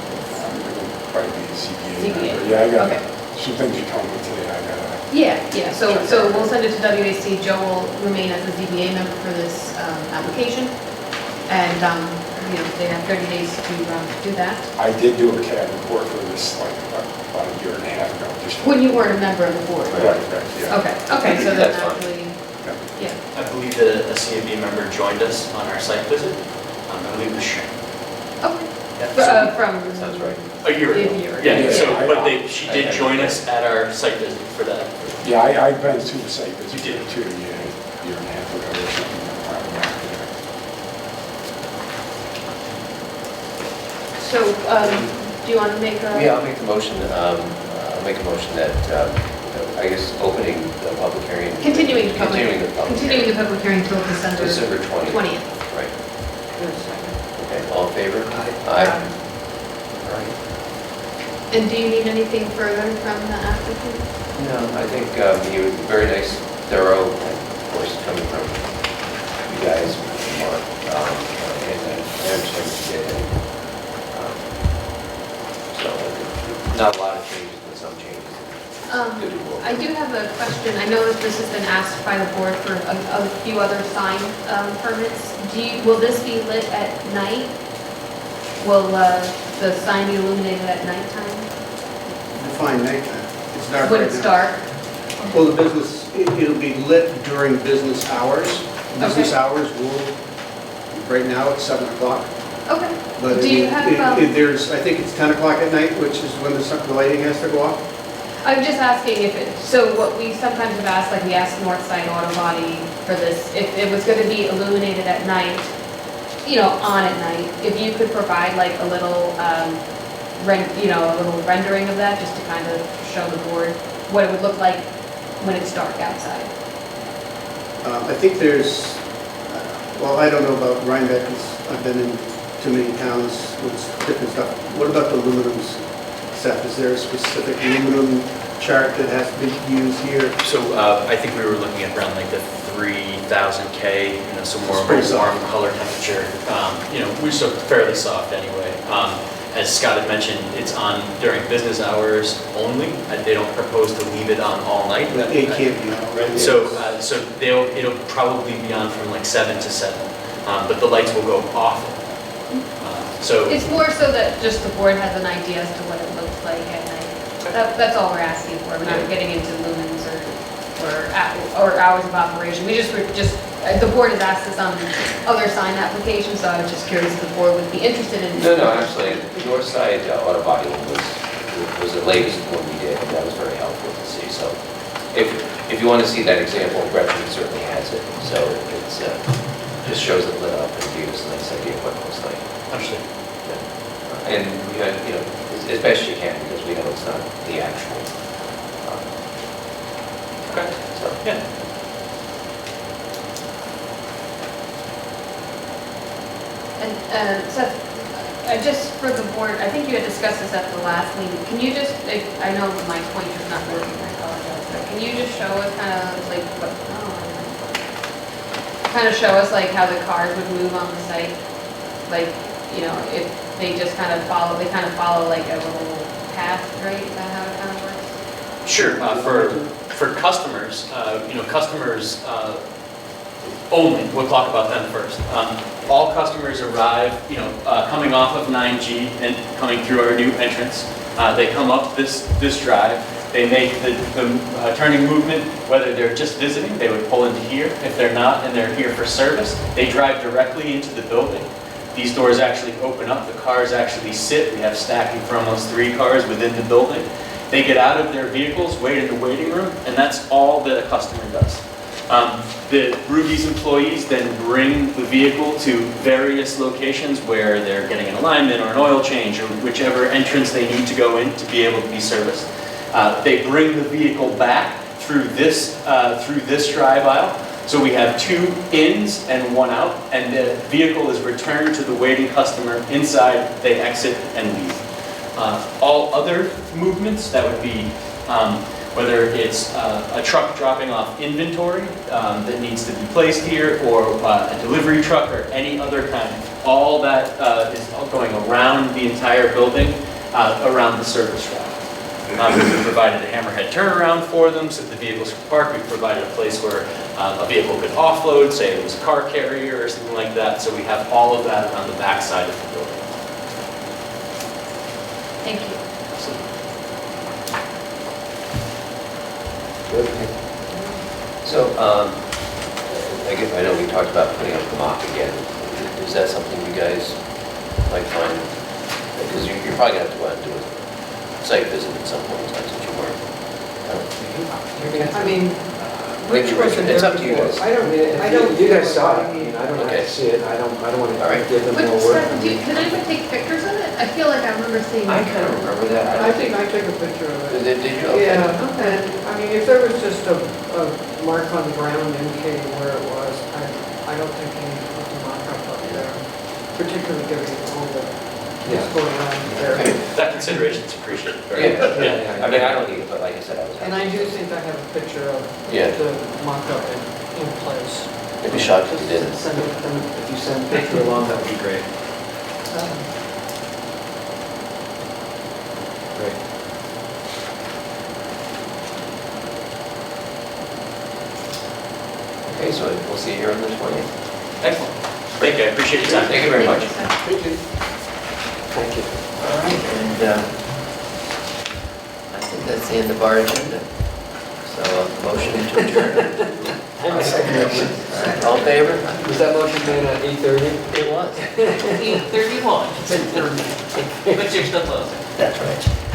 Probably be a CPA ZBA. member. Yeah, I got Okay. some things you told me today, I gotta. Yeah, so we'll send it to WAC. Joe will remain as a ZBA member for this application. And, you know, they have 30 days to do that. I did do a CAD report for this like about a year and a half ago, When you weren't a member of the board? Right, yeah. Okay, so then That's fine. actually, yeah. I believe that a CAB member joined us on our site visit. I believe it was Sharon. Okay. Yeah, so- From. Sounds right. A year ago. A year ago. Yeah, so, Yeah. but she did join us at our site visit for that. Yeah, I've been to the site visit You did. too, yeah, a year and a half ago or something. So, do you want to make a? Yeah, I'll make the motion, I'll make a motion that, I guess, opening the public hearing. Continuing the public. Continuing the public Continuing hearing. the public hearing until December. December 20th. 20th. Right. Yes, second. Okay, all in favor? Aye. All right. And do you need anything further from the applicant? No, I think you were very nice, thorough, and of course, coming from you guys, Mark, and I understand what you did. So, not a lot of changes, but some changes. Good to go. I do have a question. I know that this has been asked by the board for a few other sign permits. Will this be lit at night? Will the sign be illuminated at nighttime? Define nighttime. It's dark When right it's now. dark? Well, the business, it'll be lit during business hours. Business Okay. hours will, right now it's 7 o'clock. Okay. But Do you have, there's, I think it's 10 o'clock at night, which is when the lighting has to go off. I'm just asking if it, so what we sometimes have asked, like we asked Northside Auto Body for this, if it was going to be illuminated at night, on at night, if you could provide like a little, a little rendering of that, just to kind of show the board what it would look like when it's dark outside. I think there's, well, I don't know about Rhinebeck, 'cause I've been in too many towns with different stuff. What about the aluminum stuff? Is there a specific aluminum chart that has to be used here? So I think we were looking at around like the 3,000K, so more It's of pretty a warm soft. color temperature. We're so fairly soft anyway. As Scott had mentioned, it's on during business hours only. They don't propose to leave it on all night. It can't be on, right? So it'll probably be on from like 7 to 7, but the lights will go off. So It's more so that just the board has an idea as to what it looks like at night. That's all we're asking for. We're not getting into lumens or hours of operation. The board has asked us on other sign applications, so I was just curious if the board would be interested in. No, absolutely. The Northside Auto Body was the latest one we did, and that was very helpful to see. So if you want to see that example, Gretchen certainly has it. So it's just shows it lit up and gives us a nice idea of what it looks like. Understood. Yeah. And we had, as best you can, because we know it's not the actual. Okay. So, yeah. And Seth, just for the board, I think you had discussed this at the last meeting. Can you just, I know my pointer's not working, I apologize, but can you just show us kind of like what, kind of show us like how the cars would move on the site? Like, if they just kind of follow like a little path, right? Is that how it kind of works? Sure. For customers, customers only, we'll talk about them first. All customers arrive, coming off of 9G and coming through our new entrance. They come up this drive. They make the turning movement, whether they're just visiting, they would pull into here. If they're not and they're here for service, they drive directly into the building. These doors actually open up, the cars actually sit. We have stacking for almost 3 cars within the building. They get out of their vehicles, wait in the waiting room, and that's all that a customer does. The Ruby's employees then bring the vehicle to various locations where they're getting an alignment or an oil change or whichever entrance they need to go in to be able to be serviced. They bring the vehicle back through this drive aisle. So we have 2 ins and 1 out, and the vehicle is returned to the waiting customer inside. They exit and leave. All other movements, that would be whether it's a truck dropping off inventory that needs to be placed here, or a delivery truck, or any other kind, all that is going around the entire building, around the service drive. We provided a hammerhead turnaround for them so that the vehicles could park. We provided a place where a vehicle could offload, say it was a car carrier or something like that. So we have all of that on the back side of the building. Thank you. So, I know we talked about putting up the mock again. Is that something you guys might find? Because you're probably gonna have to go out and do a site visit at some point in time since you weren't. I mean, Rich wasn't It's there up to you before. guys. I don't, I I don't. You guys feel saw like it, I we mean, I don't have Okay. to see it, I don't want All right. to give them What more work. stuff, can I even take pictures of it? I feel like I remember seeing. I kind of remember that. I think I took a picture of it. Did you? Okay. Yeah, and, I mean, if there was just a mark on the ground indicating where it was, I don't think you need to put the mark up there, particularly given all the, what's going on there. Okay. That consideration is appreciated. Very much. Yeah. I mean, I don't need it, but like I said, I was. And I do think I have a picture of Yeah. the mock-up in place. I'd be shocked if you didn't. If you send a picture along, that would be great. Great. Okay, so we'll see you here on the 20th. Excellent. Thank you, I appreciate your time. Thank you very much. Thank you. Thank you. All right, and I think that's the end of our agenda. So, motion to adjourn. I'll second that one. All right, all in favor? Was that motion made at 8:30? It was. 8:31. But you're still closing. That's right.